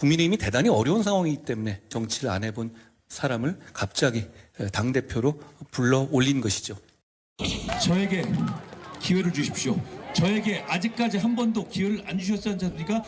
국민의힘이 대단히 어려운 상황이기 때문에 정치를 안 해본 사람을 갑자기 당대표로 불러 올린 것이죠. 저에게 기회를 주십시오. 저에게 아직까지 한 번도 기회를 안 주셨지 않습니까?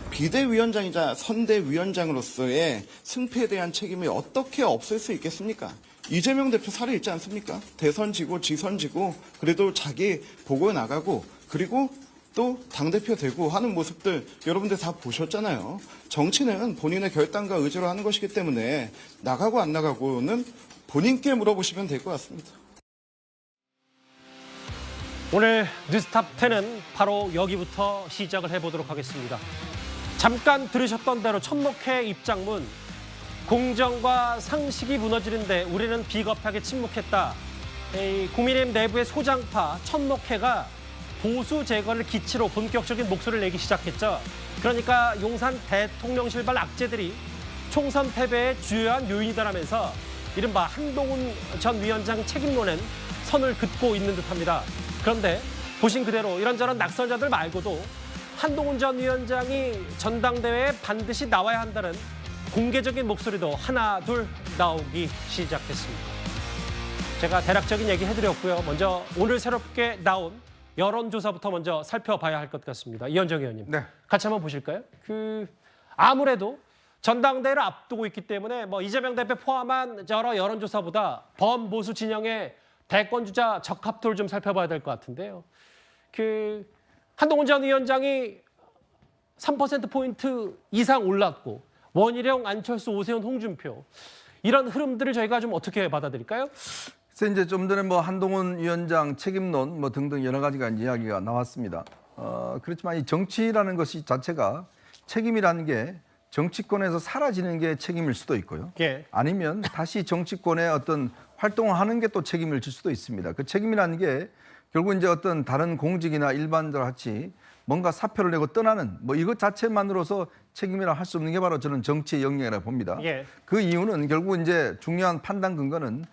비대위원장이자 선대위원장으로서의 승패에 대한 책임이 어떻게 없을 수 있겠습니까? 이재명 대표 사례 있지 않습니까? 대선 지고 지선 지고 그래도 자기 보고 나가고 그리고 또 당대표 되고 하는 모습들 여러분들 다 보셨잖아요. 정치는 본인의 결단과 의지로 하는 것이기 때문에 나가고 안 나가고는 본인께 물어보시면 될 것 같습니다. 오늘 뉴스탑 10은 바로 여기부터 시작을 해보도록 하겠습니다. 잠깐 들으셨던 대로 천목회 입장문, 공정과 상식이 무너지는데 우리는 비겁하게 침묵했다. 국민의힘 내부의 소장파 천목회가 보수 제거를 기치로 본격적인 목소리를 내기 시작했죠. 그러니까 용산 대통령실발 악재들이 총선 패배의 주요한 요인이다라면서 이른바 한동훈 전 위원장 책임론엔 선을 긋고 있는 듯합니다. 그런데 보신 그대로 이런저런 낙선자들 말고도 한동훈 전 위원장이 전당대회에 반드시 나와야 한다는 공개적인 목소리도 하나 둘 나오기 시작했습니다. 제가 대략적인 얘기 해드렸고요. 먼저 오늘 새롭게 나온 여론조사부터 먼저 살펴봐야 할 것 같습니다. 이현정 의원님, 네. 같이 한번 보실까요? 아무래도 전당대회를 앞두고 있기 때문에 이재명 대표 포함한 여러 여론조사보다 범보수 진영의 대권주자 적합도를 좀 살펴봐야 될 것 같은데요. 한동훈 전 위원장이 3%포인트 이상 올랐고 원희룡, 안철수, 오세훈, 홍준표 이런 흐름들을 저희가 좀 어떻게 받아들일까요? 그래서 이제 좀 전에 한동훈 위원장 책임론 등등 여러 가지가 이야기가 나왔습니다. 그렇지만 이 정치라는 것이 자체가 책임이라는 게 정치권에서 사라지는 게 책임일 수도 있고요. 예. 아니면 다시 정치권의 어떤 활동을 하는 게 또 책임을 질 수도 있습니다. 그 책임이라는 게 결국 이제 어떤 다른 공직이나 일반들 같이 뭔가 사표를 내고 떠나는 이것 자체만으로서 책임이라 할 수 없는 게 바로 저는 정치의 영역이라고 봅니다. 예. 그 이유는 결국 이제 중요한 판단 근거는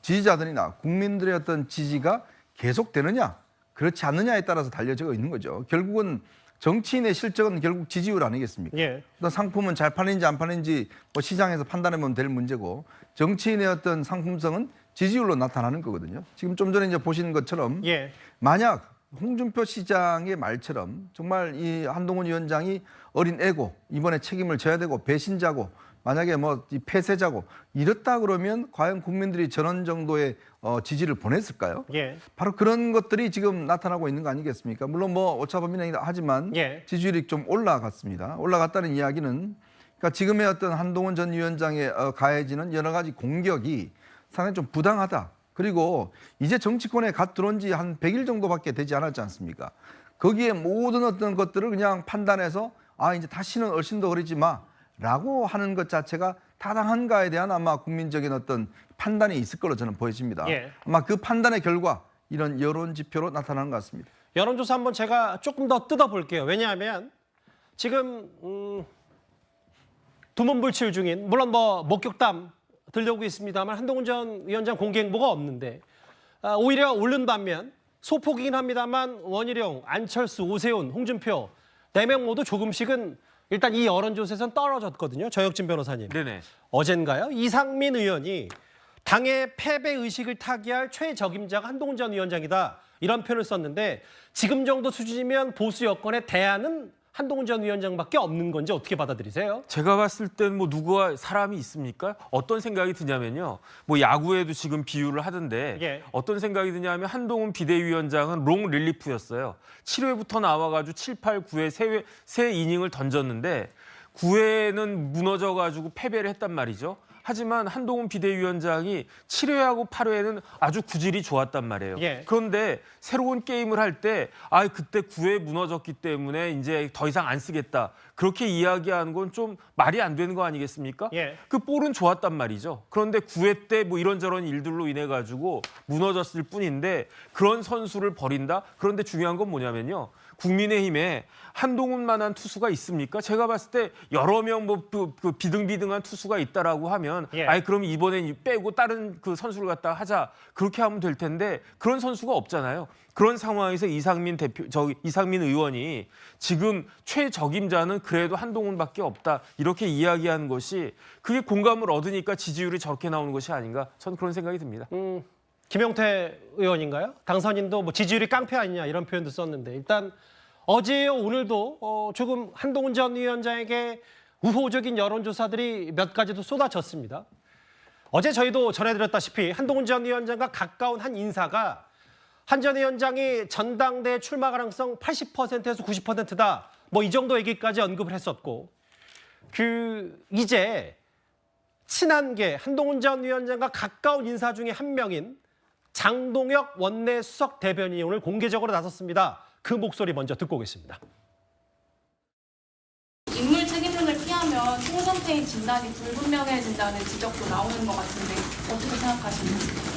지지자들이나 국민들의 어떤 지지가 계속되느냐 그렇지 않느냐에 따라서 달려져 있는 거죠. 결국은 정치인의 실적은 결국 지지율 아니겠습니까? 예. 어떤 상품은 잘 팔리는지 안 팔리는지 시장에서 판단하면 될 문제고 정치인의 어떤 상품성은 지지율로 나타나는 거거든요. 지금 좀 전에 이제 보신 것처럼 예. 만약 홍준표 시장의 말처럼 정말 이 한동훈 위원장이 어린 애고 이번에 책임을 져야 되고 배신자고 만약에 이 폐쇄자고 이렇다 그러면 과연 국민들이 저런 정도의 지지를 보냈을까요? 예. 바로 그런 것들이 지금 나타나고 있는 거 아니겠습니까? 물론 오차범위이긴 하지만 예. 지지율이 좀 올라갔습니다. 올라갔다는 이야기는 그러니까 지금의 어떤 한동훈 전 위원장에 가해지는 여러 가지 공격이 상당히 좀 부당하다. 그리고 이제 정치권에 갓 들어온 지 한 100일 정도밖에 되지 않았지 않습니까? 거기에 모든 어떤 것들을 그냥 판단해서 이제 다시는 얼씬도 그러지 마라고 하는 것 자체가 타당한가에 대한 아마 국민적인 어떤 판단이 있을 걸로 저는 보여집니다. 예. 아마 그 판단의 결과 이런 여론 지표로 나타나는 것 같습니다. 여론조사 한번 제가 조금 더 뜯어볼게요. 왜냐하면 지금 두문불칠 중인 물론 목격담 들려오고 있습니다만 한동훈 전 위원장 공개 행보가 없는데 오히려 오른 반면 소폭이긴 합니다만 원희룡, 안철수, 오세훈, 홍준표 4명 모두 조금씩은 일단 이 여론조사에서는 떨어졌거든요. 정혁진 변호사님. 네네. 어젠가요? 이상민 의원이 당의 패배 의식을 타개할 최적임자가 한동훈 전 위원장이다. 이런 표현을 썼는데 지금 정도 수준이면 보수 여권의 대안은 한동훈 전 위원장밖에 없는 건지 어떻게 받아들이세요? 제가 봤을 땐 누가 사람이 있습니까? 어떤 생각이 드냐면요. 야구에도 지금 비유를 하던데 예. 어떤 생각이 드냐면 한동훈 비대위원장은 롱 릴리프였어요. 7회부터 나와가지고 7, 8, 9회 세 이닝을 던졌는데 9회는 무너져가지고 패배를 했단 말이죠. 하지만 한동훈 비대위원장이 7회하고 8회는 아주 구질이 좋았단 말이에요. 예. 그런데 새로운 게임을 할 때 그때 9회 무너졌기 때문에 이제 더 이상 안 쓰겠다. 그렇게 이야기하는 건 좀 말이 안 되는 거 아니겠습니까? 예. 그 볼은 좋았단 말이죠. 그런데 9회 때 이런저런 일들로 인해 가지고 무너졌을 뿐인데 그런 선수를 버린다? 그런데 중요한 건 뭐냐면요. 국민의힘에 한동훈만한 투수가 있습니까? 제가 봤을 때 여러 명 그 비등비등한 투수가 있다라고 하면 예. 아이 그럼 이번엔 빼고 다른 그 선수를 갖다 하자 그렇게 하면 될 텐데 그런 선수가 없잖아요. 그런 상황에서 이상민 의원이 지금 최적임자는 그래도 한동훈밖에 없다 이렇게 이야기하는 것이 그게 공감을 얻으니까 지지율이 저렇게 나오는 것이 아닌가 저는 그런 생각이 듭니다. 김용태 의원인가요? 당선인도 뭐 지지율이 깡패 아니냐 이런 표현도 썼는데 일단 어제요 오늘도 조금 한동훈 전 위원장에게 우호적인 여론조사들이 몇 가지도 쏟아졌습니다. 어제 저희도 전해드렸다시피 한동훈 전 위원장과 가까운 한 인사가 한 전 위원장이 전당대회 출마 가능성 80%에서 90%다. 뭐 이 정도 얘기까지 언급을 했었고 이제 친한계 한동훈 전 위원장과 가까운 인사 중에 한 명인 장동혁 원내 수석 대변인이 오늘 공개적으로 나섰습니다. 그 목소리 먼저 듣고 오겠습니다. 인물 책임론을 피하면 총선 패인 진단이 불분명해진다는 지적도 나오는 것 같은데 어떻게 생각하시는지?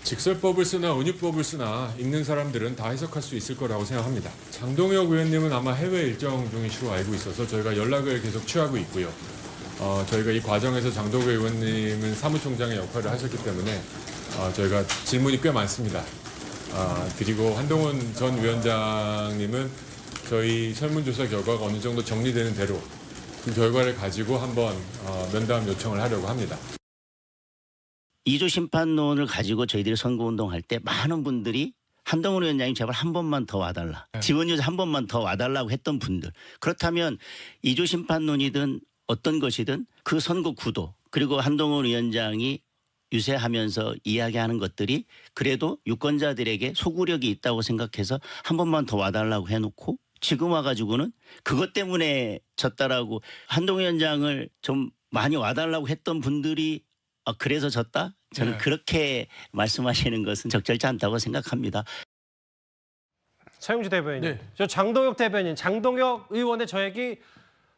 직설법을 쓰나 은유법을 쓰나 읽는 사람들은 다 해석할 수 있을 거라고 생각합니다. 장동혁 의원님은 아마 해외 일정 중이시로 알고 있어서 저희가 연락을 계속 취하고 있고요. 저희가 이 과정에서 장동혁 의원님은 사무총장의 역할을 하셨기 때문에 저희가 질문이 꽤 많습니다. 그리고 한동훈 전 위원장님은 저희 설문조사 결과가 어느 정도 정리되는 대로 그 결과를 가지고 한번 면담 요청을 하려고 합니다. 2조 심판론을 가지고 저희들이 선거운동할 때 많은 분들이 한동훈 위원장님 제발 한 번만 더 와달라. 지원조사 한 번만 더 와달라고 했던 분들. 그렇다면 2조 심판론이든 어떤 것이든 그 선거 구도 그리고 한동훈 위원장이 유세하면서 이야기하는 것들이 그래도 유권자들에게 소구력이 있다고 생각해서 한 번만 더 와달라고 해놓고 지금 와가지고는 그것 때문에 졌다라고 한동훈 위원장을 좀 많이 와달라고 했던 분들이 그래서 졌다? 저는 그렇게 말씀하시는 것은 적절치 않다고 생각합니다. 서영주 대변인, 저 장동혁 대변인, 장동혁 의원의 저 얘기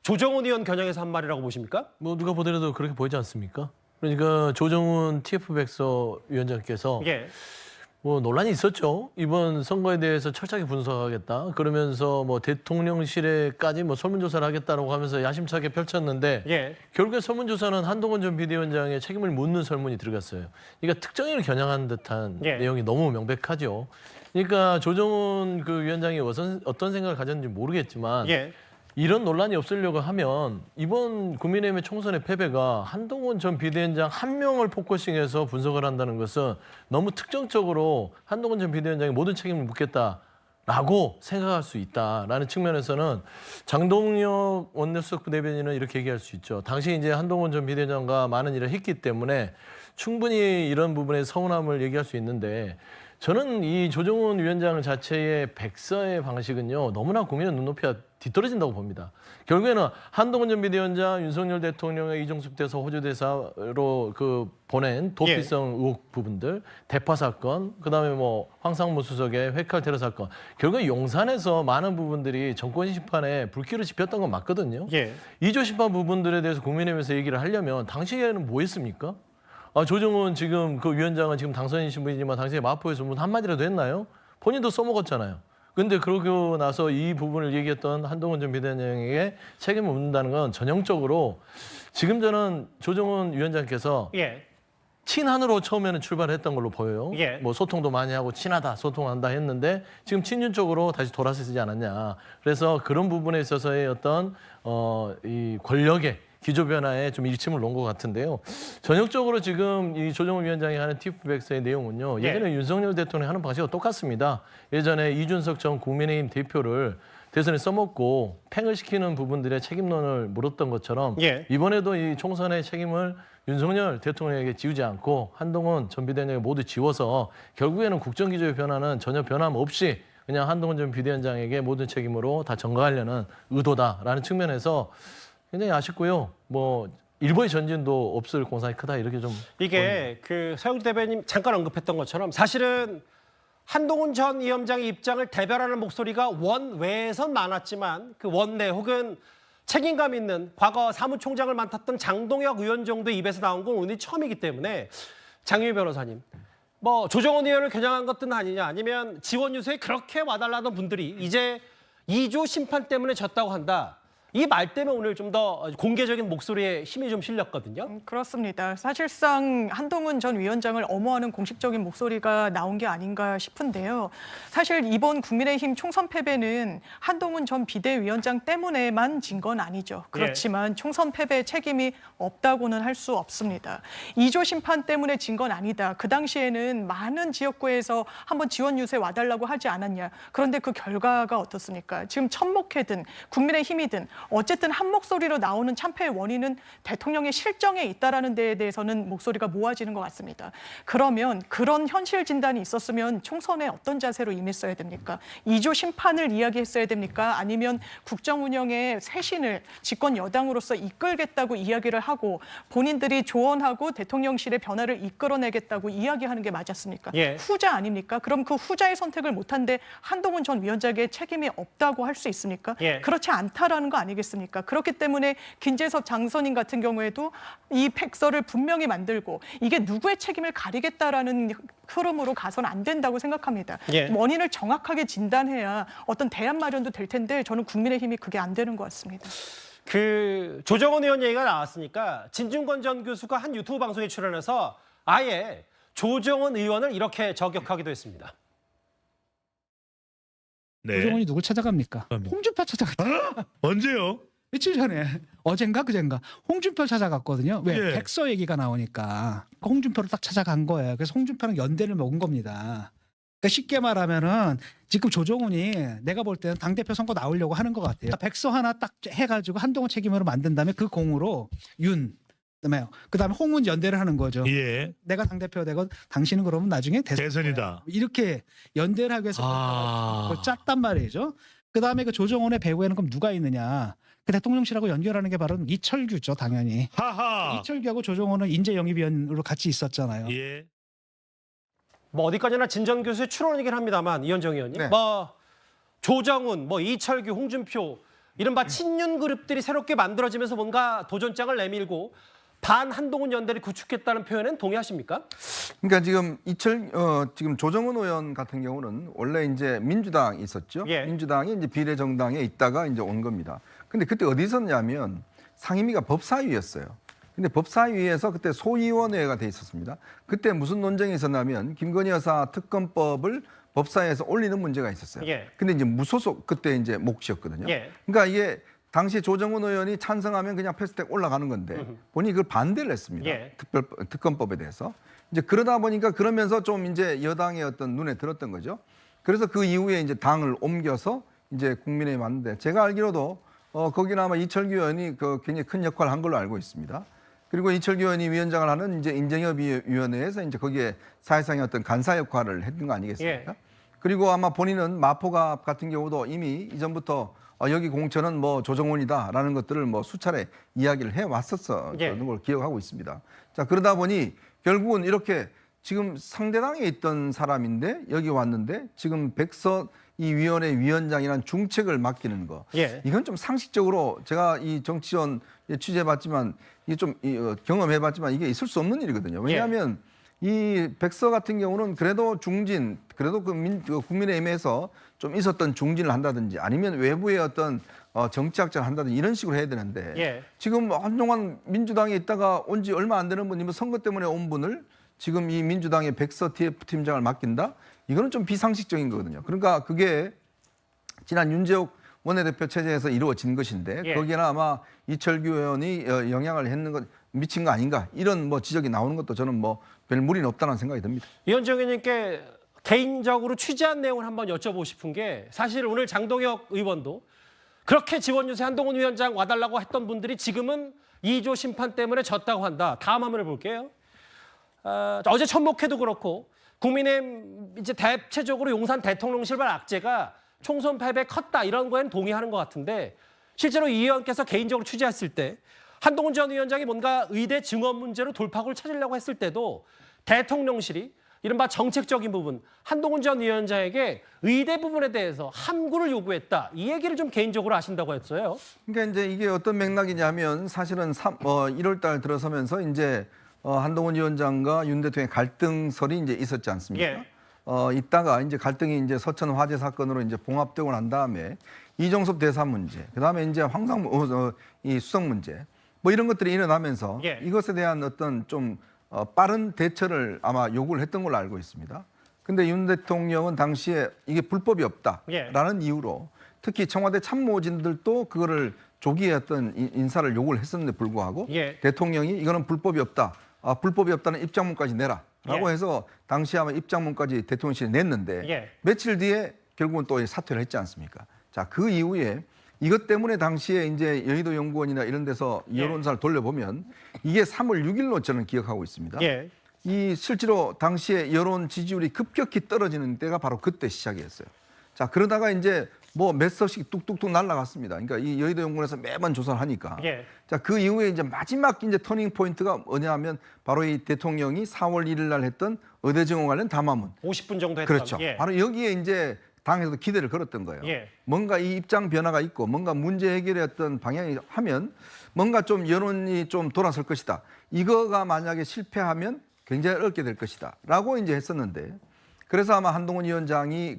조정훈 의원 겨냥해서 한 말이라고 보십니까? 뭐 누가 보더라도 그렇게 보이지 않습니까? 그러니까 조정훈 TF백서 위원장께서 뭐 논란이 있었죠. 이번 선거에 대해서 철저하게 분석하겠다. 그러면서 뭐 대통령실에까지 뭐 설문조사를 하겠다라고 하면서 야심차게 펼쳤는데 결국에 설문조사는 한동훈 전 비대위원장의 책임을 묻는 설문이 들어갔어요. 그러니까 특정인을 겨냥한 듯한 내용이 너무 명백하죠. 그러니까 조정훈 그 위원장이 어떤 생각을 가졌는지 모르겠지만 이런 논란이 없으려고 하면 이번 국민의힘의 총선의 패배가 한동훈 전 비대위원장 한 명을 포커싱해서 분석을 한다는 것은 너무 특정적으로 한동훈 전 비대위원장의 모든 책임을 묻겠다라고 생각할 수 있다라는 측면에서는 장동혁 원내수석 부대변인은 이렇게 얘기할 수 있죠. 당시 이제 한동훈 전 비대위원장과 많은 일을 했기 때문에 충분히 이런 부분에 서운함을 얘기할 수 있는데 저는 이 조정훈 위원장 자체의 백서의 방식은요 너무나 국민의 눈높이가 뒤떨어진다고 봅니다. 결국에는 한동훈 전 비대위원장, 윤석열 대통령의 이종숙 대사 호주 대사로 그 보낸 도피성 의혹 부분들, 대파 사건, 그다음에 뭐 황상무 수석의 회칼 테러 사건, 결국에 용산에서 많은 부분들이 정권 심판에 불길을 지폈던 건 맞거든요. 2조 심판 부분들에 대해서 국민의힘에서 얘기를 하려면 당시에는 뭐 했습니까? 조정훈 지금 그 위원장은 지금 당선이신 분이지만 당시에 마포에서 문 한마디라도 했나요? 본인도 써먹었잖아요. 근데 그러고 나서 이 부분을 얘기했던 한동훈 전 비대위원장에게 책임을 묻는다는 건 전형적으로 지금 저는 조정훈 위원장께서 친한으로 처음에는 출발했던 걸로 보여요. 뭐 소통도 많이 하고 친하다, 소통한다 했는데 지금 친윤 쪽으로 다시 돌아서지 않았냐. 그래서 그런 부분에 있어서의 어떤 이 권력의 기조 변화에 좀 일침을 놓은 것 같은데요. 전형적으로 지금 이 조정훈 위원장이 하는 TF백서의 내용은요. 예전에 윤석열 대통령이 하는 방식과 똑같습니다. 예전에 이준석 전 국민의힘 대표를 대선에 써먹고 팽을 시키는 부분들의 책임론을 물었던 것처럼 이번에도 이 총선의 책임을 윤석열 대통령에게 지우지 않고 한동훈 전 비대위원장에게 모두 지워서 결국에는 국정기조의 변화는 전혀 변함 없이 그냥 한동훈 전 비대위원장에게 모든 책임으로 다 전가하려는 의도다라는 측면에서 굉장히 아쉽고요. 뭐 일본의 전진도 없을 공산이 크다 이렇게 좀 이게 그 서영주 대변인 잠깐 언급했던 것처럼 사실은 한동훈 전 위원장의 입장을 대변하는 목소리가 원외에선 많았지만 그 원내 혹은 책임감 있는 과거 사무총장을 맡았던 장동혁 의원 정도의 입에서 나온 건 오늘 처음이기 때문에 장유희 변호사님 뭐 조정원 의원을 겨냥한 것은 아니냐, 아니면 지원 유세에 그렇게 와달라던 분들이 이제 2조 심판 때문에 졌다고 한다. 이 말 때문에 오늘 좀 더 공개적인 목소리에 힘이 좀 실렸거든요. 그렇습니다. 사실상 한동훈 전 위원장을 엄호하는 공식적인 목소리가 나온 게 아닌가 싶은데요. 사실 이번 국민의힘 총선 패배는 한동훈 전 비대위원장 때문에만 진 건 아니죠. 그렇지만 총선 패배의 책임이 없다고는 할 수 없습니다. 2조 심판 때문에 진 건 아니다. 그 당시에는 많은 지역구에서 한번 지원 유세 와달라고 하지 않았냐. 그런데 그 결과가 어떻습니까? 지금 천목회든 국민의힘이든 어쨌든 한 목소리로 나오는 참패의 원인은 대통령의 실정에 있다라는 데에 대해서는 목소리가 모아지는 것 같습니다. 그러면 그런 현실 진단이 있었으면 총선에 어떤 자세로 임했어야 됩니까? 2조 심판을 이야기했어야 됩니까? 아니면 국정 운영의 쇄신을 집권 여당으로서 이끌겠다고 이야기를 하고 본인들이 조언하고 대통령실의 변화를 이끌어내겠다고 이야기하는 게 맞았습니까? 후자 아닙니까? 그럼 그 후자의 선택을 못한데 한동훈 전 위원장의 책임이 없다고 할 수 있습니까? 그렇지 않다라는 거 아니겠습니까? 그렇기 때문에 김재섭 장선인 같은 경우에도 이 팩서를 분명히 만들고 이게 누구의 책임을 가리겠다라는 흐름으로 가서는 안 된다고 생각합니다. 원인을 정확하게 진단해야 어떤 대안 마련도 될 텐데 저는 국민의힘이 그게 안 되는 것 같습니다. 그 조정원 의원 얘기가 나왔으니까 진중권 전 교수가 한 유튜브 방송에 출연해서 아예 조정원 의원을 이렇게 저격하기도 했습니다. 조정원이 누굴 찾아갑니까? 홍준표 찾아갔죠. 언제요? 며칠 전에 어젠가 그젠가 홍준표 찾아갔거든요. 왜? 백서 얘기가 나오니까 홍준표를 딱 찾아간 거예요. 그래서 홍준표랑 연대를 먹은 겁니다. 그러니까 쉽게 말하면은 지금 조정훈이 내가 볼 때는 당대표 선거 나오려고 하는 것 같아요. 백서 하나 딱 해가지고 한동훈 책임으로 만든 다음에 그 공으로 그다음에 홍문 연대를 하는 거죠. 내가 당대표 되고 당신은 그러면 나중에 대선이다. 이렇게 연대를 하기 위해서 그걸 짰단 말이죠. 그다음에 그 조정훈의 배후에는 그럼 누가 있느냐. 그 대통령실하고 연결하는 게 바로 이철규죠, 당연히. 이철규하고 조정훈은 인재영입위원으로 같이 있었잖아요. 뭐 어디까지나 진 전 교수의 추론이긴 합니다만 이현정 의원님, 뭐 조정훈, 뭐 이철규, 홍준표 이른바 친윤 그룹들이 새롭게 만들어지면서 뭔가 도전장을 내밀고 반 한동훈 연대를 구축했다는 표현엔 동의하십니까? 그러니까 지금 지금 조정훈 의원 같은 경우는 원래 이제 민주당이 있었죠. 민주당이 이제 비례정당에 있다가 이제 온 겁니다. 근데 그때 어디 있었냐면 상임위가 법사위였어요. 근데 법사위에서 그때 소위원회가 돼 있었습니다. 그때 무슨 논쟁이 있었냐면 김건희 여사 특검법을 법사위에서 올리는 문제가 있었어요. 근데 이제 무소속 그때 이제 몫이었거든요. 그러니까 이게 당시 조정훈 의원이 찬성하면 그냥 패스트트랙 올라가는 건데 본인이 그걸 반대를 했습니다. 특검법에 대해서. 이제 그러다 보니까 그러면서 좀 이제 여당의 어떤 눈에 들었던 거죠. 그래서 그 이후에 이제 당을 옮겨서 이제 국민의힘 왔는데 제가 알기로도 거기는 아마 이철규 의원이 그 굉장히 큰 역할을 한 걸로 알고 있습니다. 그리고 이철규 의원이 위원장을 하는 이제 인재협의위원회에서 이제 거기에 사회상의 어떤 간사 역할을 했던 거 아니겠습니까? 그리고 아마 본인은 마포갑 같은 경우도 이미 이전부터 여기 공천은 뭐 조정훈이다라는 것들을 뭐 수차례 이야기를 해왔었던 걸 기억하고 있습니다. 자, 그러다 보니 결국은 이렇게 지금 상대당에 있던 사람인데 여기 왔는데 지금 백서 이 위원회 위원장이라는 중책을 맡기는 거. 이건 좀 상식적으로 제가 이 정치원 취재해봤지만 이게 좀 경험해봤지만 이게 있을 수 없는 일이거든요. 왜냐하면 이 백서 같은 경우는 그래도 중진, 그래도 그 국민의힘에서 좀 있었던 중진을 한다든지 아니면 외부의 어떤 정치학자를 한다든지 이런 식으로 해야 되는데 지금 한동안 민주당에 있다가 온 지 얼마 안 되는 분이면 선거 때문에 온 분을 지금 이 민주당의 백서 TF 팀장을 맡긴다? 이거는 좀 비상식적인 거거든요. 그러니까 그게 지난 윤재옥 원내대표 체제에서 이루어진 것인데 거기에는 아마 이철규 의원이 영향을 미친 거 아닌가 이런 뭐 지적이 나오는 것도 저는 뭐 별 무리는 없다는 생각이 듭니다. 이현정 의원님께 개인적으로 취재한 내용을 한번 여쭤보고 싶은 게 사실 오늘 장동혁 의원도 그렇게 지원 유세 한동훈 위원장 와달라고 했던 분들이 지금은 2조 심판 때문에 졌다고 한다. 다음 화면을 볼게요. 어제 천목회도 그렇고 국민의힘 이제 대체적으로 용산 대통령실발 악재가 총선 패배 컸다 이런 거에는 동의하는 것 같은데 실제로 이 의원께서 개인적으로 취재했을 때 한동훈 전 위원장이 뭔가 의대 증원 문제로 돌파구를 찾으려고 했을 때도 대통령실이 이른바 정책적인 부분 한동훈 전 위원장에게 의대 부분에 대해서 함구를 요구했다. 이 얘기를 좀 개인적으로 아신다고 했어요. 그러니까 이제 이게 어떤 맥락이냐면 사실은 1월 달 들어서면서 이제 한동훈 위원장과 윤 대통령의 갈등설이 이제 있었지 않습니까? 예. 있다가 이제 갈등이 이제 서천 화재 사건으로 이제 봉합되고 난 다음에 이종섭 대사 문제, 그다음에 이제 이 수석 문제, 뭐 이런 것들이 일어나면서 예. 이것에 대한 어떤 좀 빠른 대처를 아마 요구를 했던 걸로 알고 있습니다. 근데 윤 대통령은 당시에 이게 불법이 없다라는 이유로 특히 청와대 참모진들도 그거를 조기에 어떤 인사를 요구를 했었는데 불구하고 대통령이 이거는 불법이 없다. 불법이 없다는 입장문까지 내라라고 해서 당시 아마 입장문까지 대통령실에 냈는데 며칠 뒤에 결국은 또 사퇴를 했지 않습니까? 자, 그 이후에 이것 때문에 당시에 이제 여의도 연구원이나 이런 데서 여론조사를 돌려보면 이게 3월 6일로 저는 기억하고 있습니다. 이 실제로 당시에 여론 지지율이 급격히 떨어지는 때가 바로 그때 시작이었어요. 자, 그러다가 이제 뭐 몇 석씩 뚝뚝뚝 날아갔습니다. 그러니까 이 여의도 연구원에서 매번 조사를 하니까. 자, 그 이후에 이제 마지막 이제 터닝 포인트가 뭐냐면 바로 이 대통령이 4월 1일 날 했던 의대증후 관련 담화문. 50분 정도 했던. 그렇죠. 바로 여기에 이제 당에서 기대를 걸었던 거예요. 뭔가 이 입장 변화가 있고 뭔가 문제 해결의 어떤 방향이 하면 뭔가 좀 여론이 좀 돌아설 것이다. 이거가 만약에 실패하면 굉장히 어렵게 될 것이다. 라고 이제 했었는데 그래서 아마 한동훈 위원장이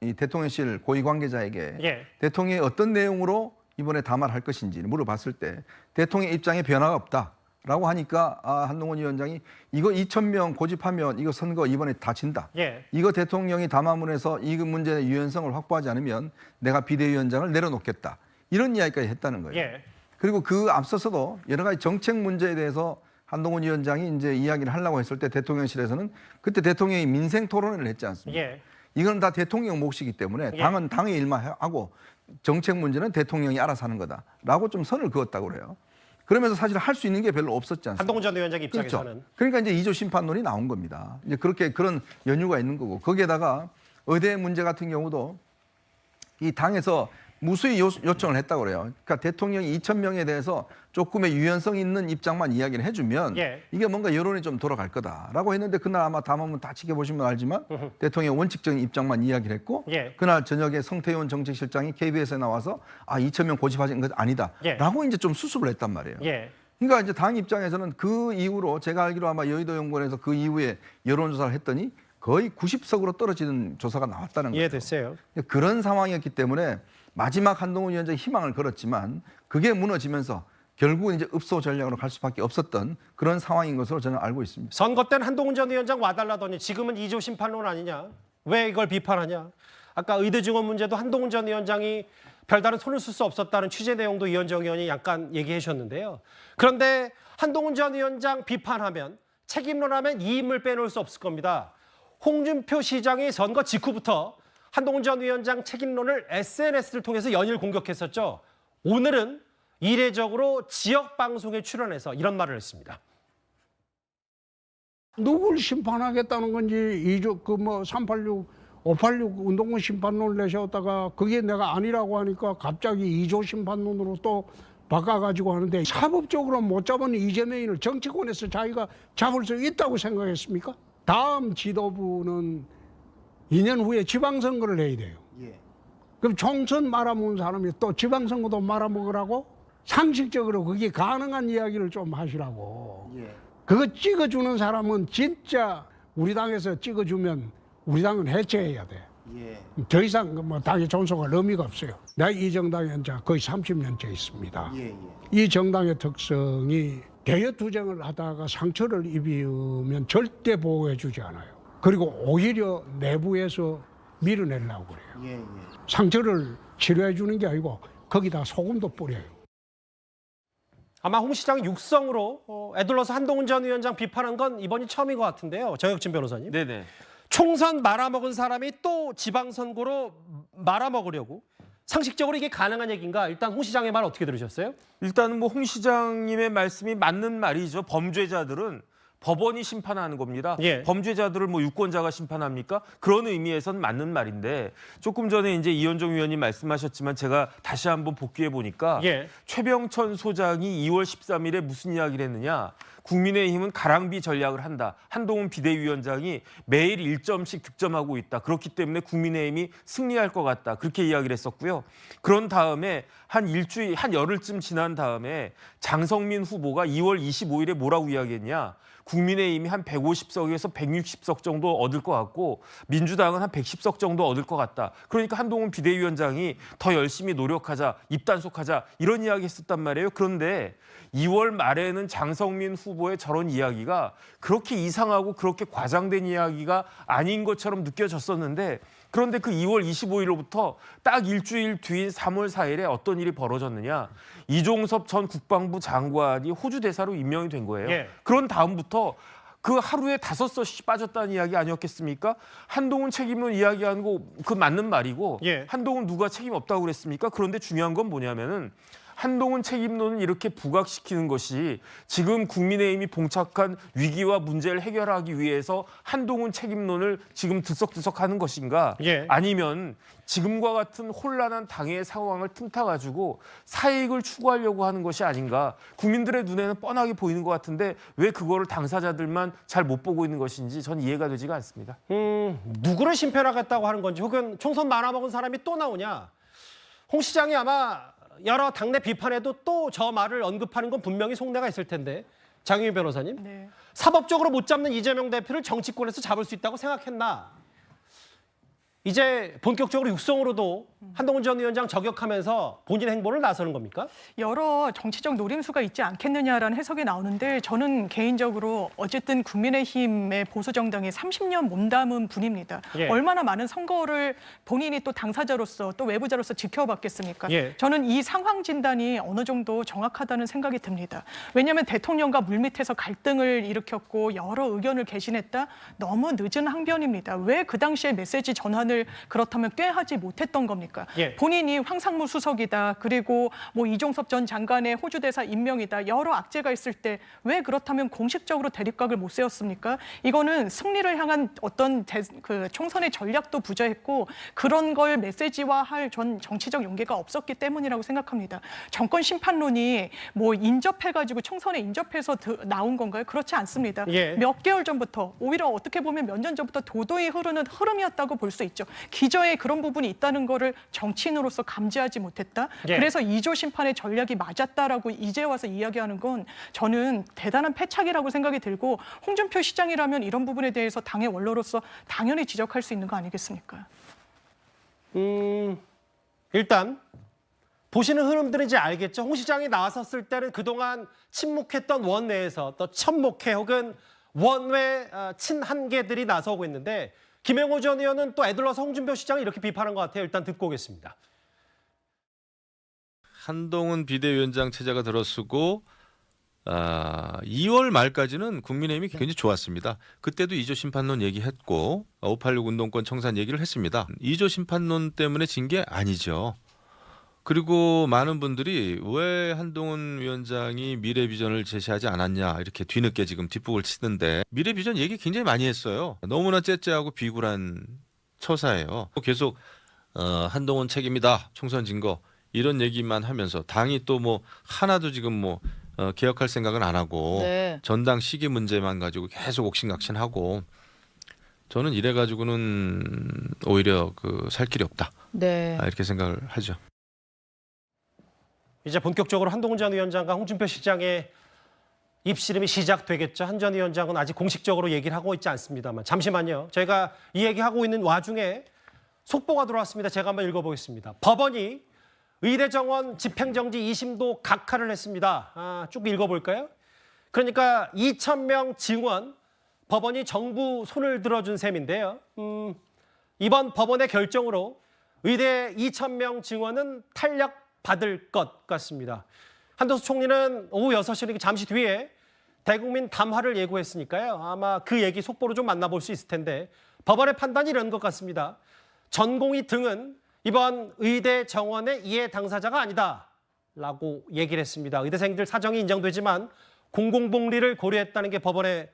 이 대통령실 고위 관계자에게 대통령이 어떤 내용으로 이번에 담화를 할 것인지 물어봤을 때 대통령의 입장에 변화가 없다라고 하니까 한동훈 위원장이 이거 2,000명 고집하면 이거 선거 이번에 다 진다. 이거 대통령이 담화문에서 이 문제의 유연성을 확보하지 않으면 내가 비대위원장을 내려놓겠다. 이런 이야기까지 했다는 거예요. 그리고 그 앞서서도 여러 가지 정책 문제에 대해서 한동훈 위원장이 이제 이야기를 하려고 했을 때 대통령실에서는 그때 대통령이 민생 토론회를 했지 않습니까? 이건 다 대통령 몫이기 때문에 당은 당의 일만 하고 정책 문제는 대통령이 알아서 하는 거다라고 좀 선을 그었다고 그래요. 그러면서 사실 할 수 있는 게 별로 없었지 않습니까? 한동훈 전 위원장 입장에서는. 그렇죠. 그러니까 이제 2조 심판론이 나온 겁니다. 이제 그런 연유가 있는 거고 거기에다가 의대 문제 같은 경우도 이 당에서 무수히 요청을 했다고 그래요. 그러니까 대통령이 2,000명에 대해서 조금의 유연성 있는 입장만 이야기를 해주면 이게 뭔가 여론이 좀 돌아갈 거다라고 했는데 그날 아마 담화문 다 지켜보시면 알지만 대통령의 원칙적인 입장만 이야기를 했고 그날 저녁에 성태훈 정책실장이 KBS에 나와서 2,000명 고집하신 것 아니다라고 이제 좀 수습을 했단 말이에요. 그러니까 이제 당 입장에서는 그 이후로 제가 알기로 아마 여의도 연구원에서 그 이후에 여론조사를 했더니 거의 90석으로 떨어지는 조사가 나왔다는 거죠. 이해됐어요. 그런 상황이었기 때문에 마지막 한동훈 위원장이 희망을 걸었지만 그게 무너지면서 결국은 이제 읍소 전략으로 갈 수밖에 없었던 그런 상황인 것으로 저는 알고 있습니다. 선거 때는 한동훈 전 위원장 와달라더니 지금은 2조 심판론 아니냐? 왜 이걸 비판하냐? 아까 의대 증원 문제도 한동훈 전 위원장이 별다른 손을 쓸 수 없었다는 취재 내용도 이현정 의원이 약간 얘기해 주셨는데요. 그런데 한동훈 전 위원장 비판하면 책임론하면 이 인물 빼놓을 수 없을 겁니다. 홍준표 시장이 선거 직후부터 한동훈 전 위원장 책임론을 SNS를 통해서 연일 공격했었죠. 오늘은 이례적으로 지역 방송에 출연해서 이런 말을 했습니다. 누굴 심판하겠다는 건지 386, 586 운동권 심판론을 내세웠다가 그게 내가 아니라고 하니까 갑자기 2조 심판론으로 또 바꿔가지고 하는데 사법적으로 못 잡은 이재명을 정치권에서 자기가 잡을 수 있다고 생각했습니까? 다음 지도부는 2년 후에 지방선거를 해야 돼요. 그럼 총선 말아먹은 사람이 또 지방선거도 말아먹으라고? 상식적으로 그게 가능한 이야기를 좀 하시라고. 그거 찍어주는 사람은 진짜 우리 당에서 찍어주면 우리 당은 해체해야 돼. 더 이상 뭐 당의 존속할 의미가 없어요. 내가 이 정당에 이제 거의 30년째 있습니다. 이 정당의 특성이 대여투쟁을 하다가 상처를 입으면 절대 보호해주지 않아요. 그리고 오히려 내부에서 밀어내려고 그래요. 상처를 치료해 주는 게 아니고 거기다 소금도 뿌려요. 아마 홍 시장이 육성으로 애둘러서 한동훈 전 위원장 비판한 건 이번이 처음인 것 같은데요. 정혁진 변호사님. 네네. 총선 말아먹은 사람이 또 지방선거로 말아먹으려고 상식적으로 이게 가능한 얘기인가? 일단 홍 시장의 말 어떻게 들으셨어요? 일단은 뭐 홍 시장님의 말씀이 맞는 말이죠. 범죄자들은 법원이 심판하는 겁니다. 범죄자들을 뭐 유권자가 심판합니까? 그런 의미에선 맞는 말인데 조금 전에 이제 이현정 위원님 말씀하셨지만 제가 다시 한번 복귀해 보니까 최병천 소장이 2월 13일에 무슨 이야기를 했느냐? 국민의힘은 가랑비 전략을 한다. 한동훈 비대위원장이 매일 1점씩 득점하고 있다. 그렇기 때문에 국민의힘이 승리할 것 같다. 그렇게 이야기를 했었고요. 그런 다음에 한 열흘쯤 지난 다음에 장성민 후보가 2월 25일에 뭐라고 이야기했냐. 국민의힘이 한 150석에서 160석 정도 얻을 것 같고 민주당은 한 110석 정도 얻을 것 같다. 그러니까 한동훈 비대위원장이 더 열심히 노력하자, 입단속하자 이런 이야기 했었단 말이에요. 그런데 2월 말에는 장성민 후보의 저런 이야기가 그렇게 이상하고 그렇게 과장된 이야기가 아닌 것처럼 느껴졌었는데 그런데 그 2월 25일로부터 딱 일주일 뒤인 3월 4일에 어떤 일이 벌어졌느냐. 이종섭 전 국방부 장관이 호주 대사로 임명이 된 거예요. 예. 그런 다음부터 그 하루에 5석씩 빠졌다는 이야기 아니었겠습니까? 한동훈 책임론 이야기하는 거 그 맞는 말이고 예. 한동훈 누가 책임 없다고 그랬습니까? 그런데 중요한 건 뭐냐면은 한동훈 책임론을 이렇게 부각시키는 것이 지금 국민의힘이 봉착한 위기와 문제를 해결하기 위해서 한동훈 책임론을 지금 들썩들썩하는 것인가? 예. 아니면 지금과 같은 혼란한 당의 상황을 틈타가지고 사익을 추구하려고 하는 것이 아닌가? 국민들의 눈에는 뻔하게 보이는 것 같은데 왜 그거를 당사자들만 잘 못 보고 있는 것인지 전 이해가 되지가 않습니다. 누구를 심표하겠다고 하는 건지 혹은 총선 말아먹은 사람이 또 나오냐. 홍 시장이 아마 여러 당내 비판에도 또 저 말을 언급하는 건 분명히 속내가 있을 텐데 장유희 변호사님. 네. 사법적으로 못 잡는 이재명 대표를 정치권에서 잡을 수 있다고 생각했나. 이제 본격적으로 육성으로도 한동훈 전 위원장 저격하면서 본인 행보를 나서는 겁니까? 여러 정치적 노림수가 있지 않겠느냐라는 해석이 나오는데 저는 개인적으로 어쨌든 국민의힘의 보수정당이 30년 몸담은 분입니다. 예. 얼마나 많은 선거를 본인이 또 당사자로서 또 외부자로서 지켜봤겠습니까? 예. 저는 이 상황 진단이 어느 정도 정확하다는 생각이 듭니다. 왜냐하면 대통령과 물밑에서 갈등을 일으켰고 여러 의견을 개진했다. 너무 늦은 항변입니다. 왜 그 당시에 메시지 전환을 그렇다면 꾀하지 못했던 겁니까? 예. 본인이 황상무 수석이다. 그리고 뭐 이종섭 전 장관의 호주 대사 임명이다. 여러 악재가 있을 때 왜 그렇다면 공식적으로 대립각을 못 세웠습니까? 이거는 승리를 향한 어떤 그 총선의 전략도 부재했고 그런 걸 메시지화할 전 정치적 용기가 없었기 때문이라고 생각합니다. 정권 심판론이 뭐 인접해가지고 총선에 인접해서 나온 건가요? 그렇지 않습니다. 예. 몇 개월 전부터 오히려 어떻게 보면 몇 년 전부터 도도히 흐르는 흐름이었다고 볼 수 있죠. 기저에 그런 부분이 있다는 거를 정치인으로서 감지하지 못했다. 예. 그래서 2조 심판의 전략이 맞았다라고 이제 와서 이야기하는 건 저는 대단한 패착이라고 생각이 들고 홍준표 시장이라면 이런 부분에 대해서 당의 원로로서 당연히 지적할 수 있는 거 아니겠습니까? 일단 보시는 흐름들은 이제 알겠죠. 홍 시장이 나왔었을 때는 그동안 침묵했던 원내에서 또 천목회 혹은 원외 친한계들이 나서고 있는데 김영호 전 의원은 또 애들러서 홍준표 시장을 이렇게 비판한 것 같아요. 일단 듣고 오겠습니다. 한동훈 비대위원장 체제가 들어서고 2월 말까지는 국민의힘이 굉장히 좋았습니다. 그때도 2조 심판론 얘기했고 586 운동권 청산 얘기를 했습니다. 2조 심판론 때문에 진 게 아니죠. 그리고 많은 분들이 왜 한동훈 위원장이 미래 비전을 제시하지 않았냐 이렇게 뒤늦게 지금 뒷북을 치는데 미래 비전 얘기 굉장히 많이 했어요. 너무나 째째하고 비굴한 처사예요. 계속 한동훈 책임이다 총선 진 거 이런 얘기만 하면서 당이 또 뭐 하나도 지금 뭐 개혁할 생각은 안 하고 네. 전당 시기 문제만 가지고 계속 옥신각신하고 저는 이래 가지고는 오히려 살 길이 없다. 네. 이렇게 생각을 하죠. 이제 본격적으로 한동훈 전 위원장과 홍준표 시장의 입씨름이 시작되겠죠. 한 전 위원장은 아직 공식적으로 얘기를 하고 있지 않습니다만 잠시만요. 제가 이 얘기하고 있는 와중에 속보가 들어왔습니다. 제가 한번 읽어보겠습니다. 법원이 의대 정원 집행정지 2심도 각하를 했습니다. 쭉 읽어볼까요? 그러니까 2,000명 증원 법원이 정부 손을 들어준 셈인데요. 이번 법원의 결정으로 의대 2,000명 증원은 탄력받을 것 같습니다. 한덕수 총리는 오후 6시 잠시 뒤에 대국민 담화를 예고했으니까요. 아마 그 얘기 속보로 좀 만나볼 수 있을 텐데 법원의 판단이 이런 것 같습니다. 전공의 등은 이번 의대 정원의 이해 당사자가 아니다라고 얘기를 했습니다. 의대생들 사정이 인정되지만 공공복리를 고려했다는 게 법원의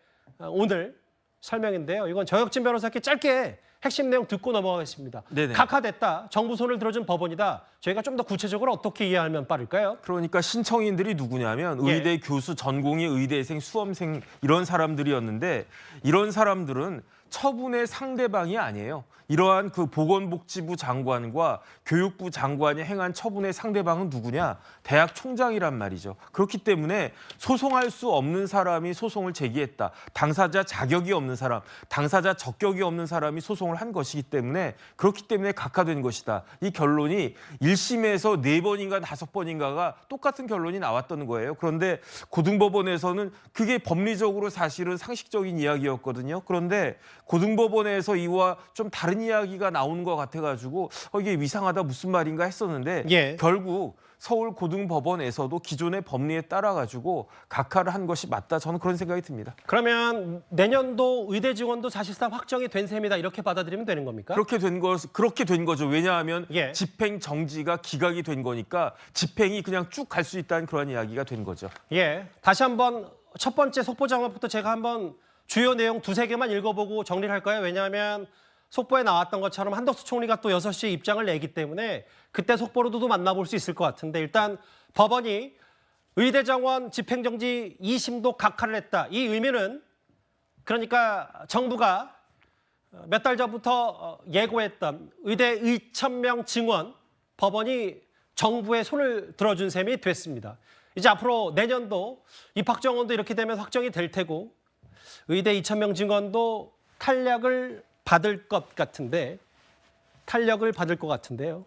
오늘 설명인데요. 이건 저혁진 변호사께 짧게 핵심 내용 듣고 넘어가겠습니다. 네네. 각하됐다. 정부 손을 들어준 법원이다. 저희가 좀 더 구체적으로 어떻게 이해하면 빠를까요? 그러니까 신청인들이 누구냐면 예. 의대 교수, 전공의 의대생, 수험생 이런 사람들이었는데 이런 사람들은 처분의 상대방이 아니에요. 이러한 그 보건복지부 장관과 교육부 장관이 행한 처분의 상대방은 누구냐? 대학 총장이란 말이죠. 그렇기 때문에 소송할 수 없는 사람이 소송을 제기했다. 당사자 자격이 없는 사람, 당사자 적격이 없는 사람이 소송을 한 것이기 때문에 그렇기 때문에 각하된 것이다. 이 결론이 1심에서 4번인가 5번인가가 똑같은 결론이 나왔던 거예요. 그런데 고등법원에서는 그게 법리적으로 사실은 상식적인 이야기였거든요. 그런데 고등법원에서 이와 좀 다른 이야기가 나오는 것 같아가지고 이게 이상하다 무슨 말인가 했었는데 예. 결국 서울고등법원에서도 기존의 법리에 따라가지고 각하를 한 것이 맞다. 저는 그런 생각이 듭니다. 그러면 내년도 의대 지원도 사실상 확정이 된 셈이다. 이렇게 받아들이면 되는 겁니까? 그렇게 된 거죠. 왜냐하면 예. 집행 정지가 기각이 된 거니까 집행이 그냥 쭉 갈 수 있다는 그런 이야기가 된 거죠. 예. 다시 한번 첫 번째 속보 장면부터 제가 한번 주요 내용 2-3개만 읽어보고 정리를 할까요? 왜냐하면 속보에 나왔던 것처럼 한덕수 총리가 또 6시에 입장을 내기 때문에 그때 속보로도 만나볼 수 있을 것 같은데 일단 법원이 의대 정원 집행정지 2심도 각하를 했다. 이 의미는 그러니까 정부가 몇 달 전부터 예고했던 의대 2,000명 증원 법원이 정부의 손을 들어준 셈이 됐습니다. 이제 앞으로 내년도 입학 정원도 이렇게 되면 확정이 될 테고 의대 2,000명 증원도 탄력을 받을 것 같은데요.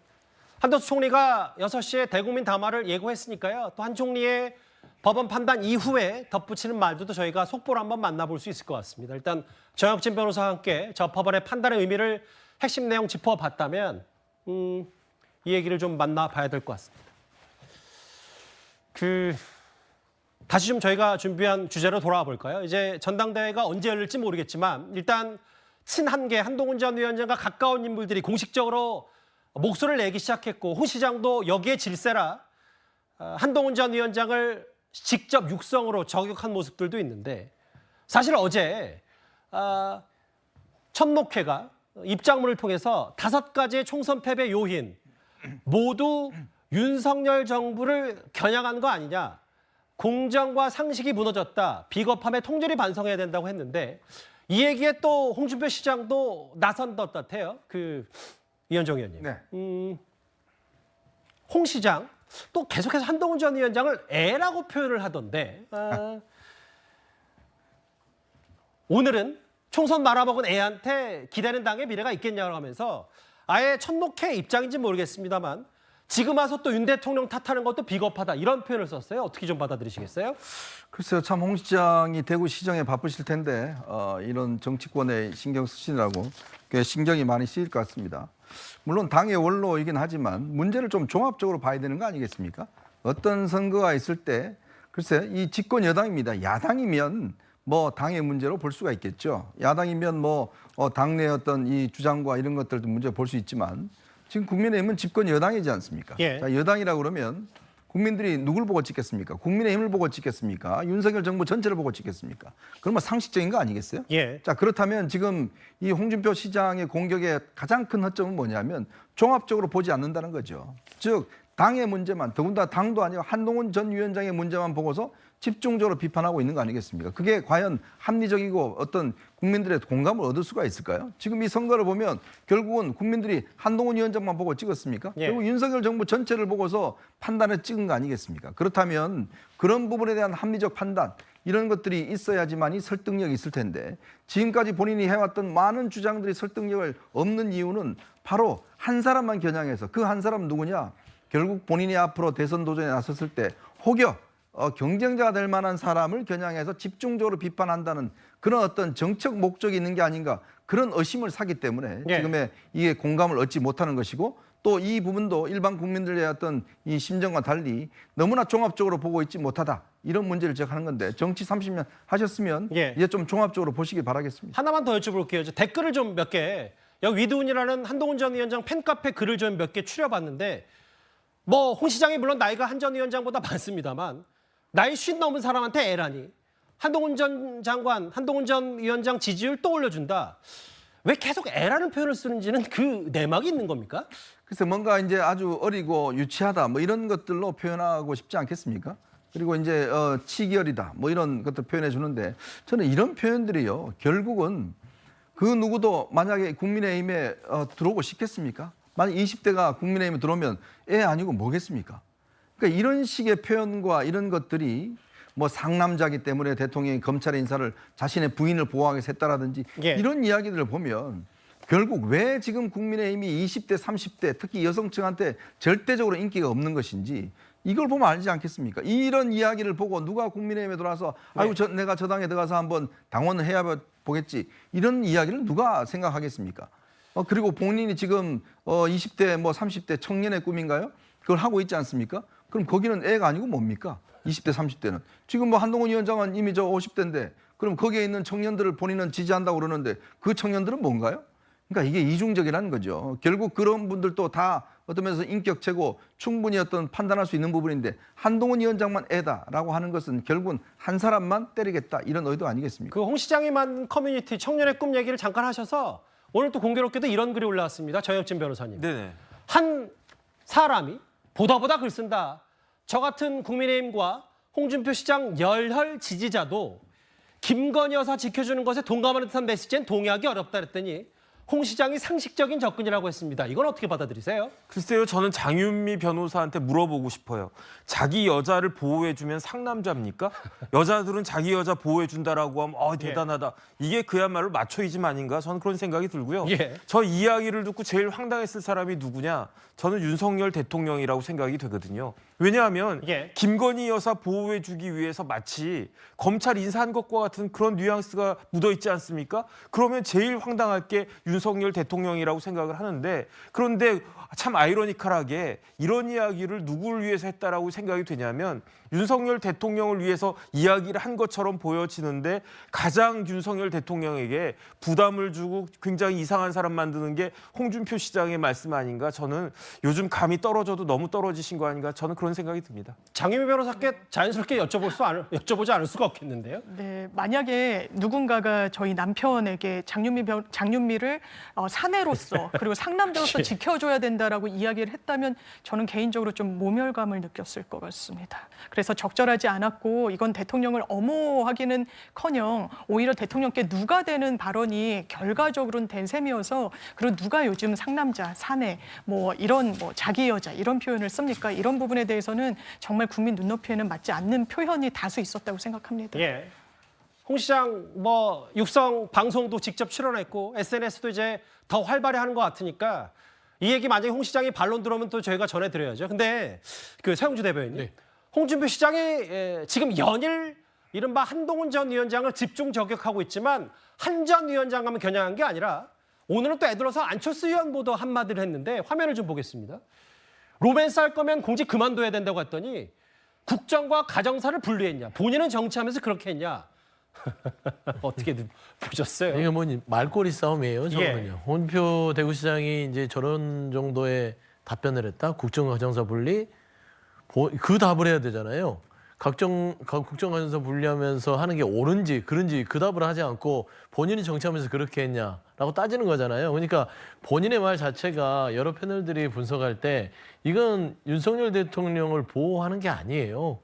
한덕수 총리가 6시에 대국민 담화를 예고했으니까요. 또 한 총리의 법원 판단 이후에 덧붙이는 말도 저희가 속보로 한번 만나볼 수 있을 것 같습니다. 일단 정혁진 변호사와 함께 저 법원의 판단의 의미를 핵심 내용 짚어봤다면 이 얘기를 좀 만나봐야 될 것 같습니다. 다시 좀 저희가 준비한 주제로 돌아와 볼까요? 이제 전당대회가 언제 열릴지 모르겠지만 일단 친한계 한동훈 전 위원장과 가까운 인물들이 공식적으로 목소리를 내기 시작했고 홍 시장도 여기에 질세라 한동훈 전 위원장을 직접 육성으로 저격한 모습들도 있는데 사실 어제 천목회가 입장문을 통해서 5가지의 총선 패배 요인 모두 윤석열 정부를 겨냥한 거 아니냐. 공정과 상식이 무너졌다. 비겁함에 통절히 반성해야 된다고 했는데 이 얘기에 또 홍준표 시장도 나선 것 같아요. 이현정 의원님. 네. 홍 시장 또 계속해서 한동훈 전 위원장을 애라고 표현을 하던데 오늘은 총선 말아먹은 애한테 기대는 당의 미래가 있겠냐고 하면서 아예 천목회 입장인지 모르겠습니다만 지금 와서 또 윤 대통령 탓하는 것도 비겁하다 이런 표현을 썼어요. 어떻게 좀 받아들이시겠어요? 글쎄요, 참 홍 시장이 대구 시정에 바쁘실 텐데 이런 정치권에 신경 쓰시느라고 꽤 신경이 많이 쓰일 것 같습니다. 물론 당의 원로이긴 하지만 문제를 좀 종합적으로 봐야 되는 거 아니겠습니까? 어떤 선거가 있을 때 글쎄 이 집권 여당입니다. 야당이면 뭐 당의 문제로 볼 수가 있겠죠. 야당이면 뭐 당내 어떤 이 주장과 이런 것들도 문제 볼 수 있지만 지금 국민의힘은 집권 여당이지 않습니까? 예. 자, 여당이라 그러면 국민들이 누굴 보고 찍겠습니까? 국민의힘을 보고 찍겠습니까? 윤석열 정부 전체를 보고 찍겠습니까? 그러면 상식적인 거 아니겠어요? 예. 자, 그렇다면 지금 이 홍준표 시장의 공격의 가장 큰 허점은 뭐냐면 종합적으로 보지 않는다는 거죠. 즉 당의 문제만, 더군다나 당도 아니고 한동훈 전 위원장의 문제만 보고서 집중적으로 비판하고 있는 거 아니겠습니까? 그게 과연 합리적이고 어떤 국민들의 공감을 얻을 수가 있을까요? 지금 이 선거를 보면 결국은 국민들이 한동훈 위원장만 보고 찍었습니까? 예. 결국 윤석열 정부 전체를 보고서 판단을 찍은 거 아니겠습니까? 그렇다면 그런 부분에 대한 합리적 판단 이런 것들이 있어야지만이 설득력이 있을 텐데 지금까지 본인이 해왔던 많은 주장들이 설득력을 없는 이유는 바로 한 사람만 겨냥해서 그 한 사람 누구냐? 결국 본인이 앞으로 대선 도전에 나섰을 때 혹여 경쟁자가 될 만한 사람을 겨냥해서 집중적으로 비판한다는 그런 어떤 정책 목적이 있는 게 아닌가 그런 의심을 사기 때문에 예. 지금의 이게 공감을 얻지 못하는 것이고 또 이 부분도 일반 국민들의 어떤 이 심정과 달리 너무나 종합적으로 보고 있지 못하다 이런 문제를 지적하는 건데 정치 30년 하셨으면 예. 이제 좀 종합적으로 보시기 바라겠습니다. 하나만 더 여쭤볼게요. 이제 댓글을 좀 몇 개, 여기 위드운이라는 한동훈 전 위원장 팬카페 글을 좀 몇 개 추려봤는데 뭐 홍 시장이 물론 나이가 한 전 위원장보다 많습니다만 나이 50 넘은 사람한테 애라니 한동훈 전 장관, 한동훈 전 위원장 지지율 또 올려준다. 왜 계속 애라는 표현을 쓰는지는 그 내막이 있는 겁니까? 그래서 뭔가 이제 아주 어리고 유치하다 뭐 이런 것들로 표현하고 싶지 않겠습니까? 그리고 이제 치기어리다 뭐 이런 것들 표현해 주는데 저는 이런 표현들이요 결국은 그 누구도 만약에 국민의힘에 들어오고 싶겠습니까? 만약 20대가 국민의힘에 들어오면 애 아니고 뭐겠습니까? 그러니까 이런 식의 표현과 이런 것들이 뭐 상남자기 때문에 대통령이 검찰의 인사를 자신의 부인을 보호하기 위해서 했다라든지 이런 이야기들을 보면 결국 왜 지금 국민의힘이 20대, 30대 특히 여성층한테 절대적으로 인기가 없는 것인지 이걸 보면 알지 않겠습니까? 이런 이야기를 보고 누가 국민의힘에 들어와서 아이고 내가 저 당에 들어가서 한번 당원을 해야 보겠지 이런 이야기를 누가 생각하겠습니까? 그리고 본인이 지금 20대 뭐 30대 청년의 꿈인가요? 그걸 하고 있지 않습니까? 그럼 거기는 애가 아니고 뭡니까? 20대 30대는 지금 뭐 한동훈 위원장은 이미 저 50대인데 그럼 거기에 있는 청년들을 본인은 지지한다고 그러는데 그 청년들은 뭔가요? 그러니까 이게 이중적이라는 거죠. 결국 그런 분들도 다 어떤 면에서 인격체고 충분히 어떤 판단할 수 있는 부분인데 한동훈 위원장만 애다라고 하는 것은 결국은 한 사람만 때리겠다 이런 의도 아니겠습니까? 그 홍 시장이 만든 커뮤니티 청년의 꿈 얘기를 잠깐 하셔서 오늘 또 공교롭게도 이런 글이 올라왔습니다. 정혁진 변호사님. 네네. 한 사람이 보다 글 쓴다. 저 같은 국민의힘과 홍준표 시장 열혈 지지자도 김건희 여사 지켜주는 것에 동감하는 듯한 메시지엔 동의하기 어렵다 그랬더니 홍 시장이 상식적인 접근이라고 했습니다. 이건 어떻게 받아들이세요? 글쎄요, 저는 장윤미 변호사한테 물어보고 싶어요. 자기 여자를 보호해주면 상남자입니까? 여자들은 자기 여자 보호해준다라고 하면 대단하다. 이게 그야말로 마초이즘 아닌가? 저는 그런 생각이 들고요. 저 이야기를 듣고 제일 황당했을 사람이 누구냐? 저는 윤석열 대통령이라고 생각이 되거든요. 왜냐하면 김건희 여사 보호해주기 위해서 마치 검찰 인사한 것과 같은 그런 뉘앙스가 묻어있지 않습니까? 그러면 제일 황당할 게 윤석열 대통령이라고 생각을 하는데 그런데 참 아이러니컬하게 이런 이야기를 누구를 위해서 했다라고 생각이 되냐면 윤석열 대통령을 위해서 이야기를 한 것처럼 보여지는데 가장 윤석열 대통령에게 부담을 주고 굉장히 이상한 사람 만드는 게 홍준표 시장의 말씀 아닌가 저는 요즘 감이 떨어져도 너무 떨어지신 거 아닌가 저는 그런 생각이 듭니다. 장윤미 변호사께 자연스럽게 여쭤보지 않을 수가 없겠는데요. 네, 만약에 누군가가 저희 남편에게 장윤미를 사내로서 그리고 상남자로서 지켜줘야 된다라고 이야기를 했다면 저는 개인적으로 좀 모멸감을 느꼈을 것 같습니다. 그래서 적절하지 않았고 이건 대통령을 엄호하기는커녕 오히려 대통령께 누가 되는 발언이 결과적으로는 된 셈이어서 그리고 누가 요즘 상남자, 사내 뭐 이런 뭐 자기 여자 이런 표현을 씁니까? 이런 부분에 대해서는 정말 국민 눈높이에는 맞지 않는 표현이 다수 있었다고 생각합니다. 홍 시장 뭐 육성 방송도 직접 출연했고 SNS도 이제 더 활발히 하는 것 같으니까 이 얘기 만약에 홍 시장이 반론 들어오면 또 저희가 전해드려야죠. 근데 그 최영주 대변인님, 홍준표 시장이 지금 연일 이른바 한동훈 전 위원장을 집중 저격하고 있지만 한 전 위원장과만 겨냥한 게 아니라 오늘은 또 애들어서 안철수 의원보도 한마디를 했는데 화면을 좀 보겠습니다. 로맨스 할 거면 공직 그만둬야 된다고 했더니 국정과 가정사를 분리했냐. 본인은 정치하면서 그렇게 했냐. 어떻게 보셨어요? 이게 뭐 말꼬리 싸움이에요. 저거는요. 홍준표 대구시장이 이제 저런 정도의 답변을 했다. 국정가정사 분리 그 답을 해야 되잖아요. 국정가정사 분리하면서 하는 게 옳은지 그른지 그 답을 하지 않고 본인이 정치하면서 그렇게 했냐라고 따지는 거잖아요. 그러니까 본인의 말 자체가 여러 패널들이 분석할 때 이건 윤석열 대통령을 보호하는 게 아니에요.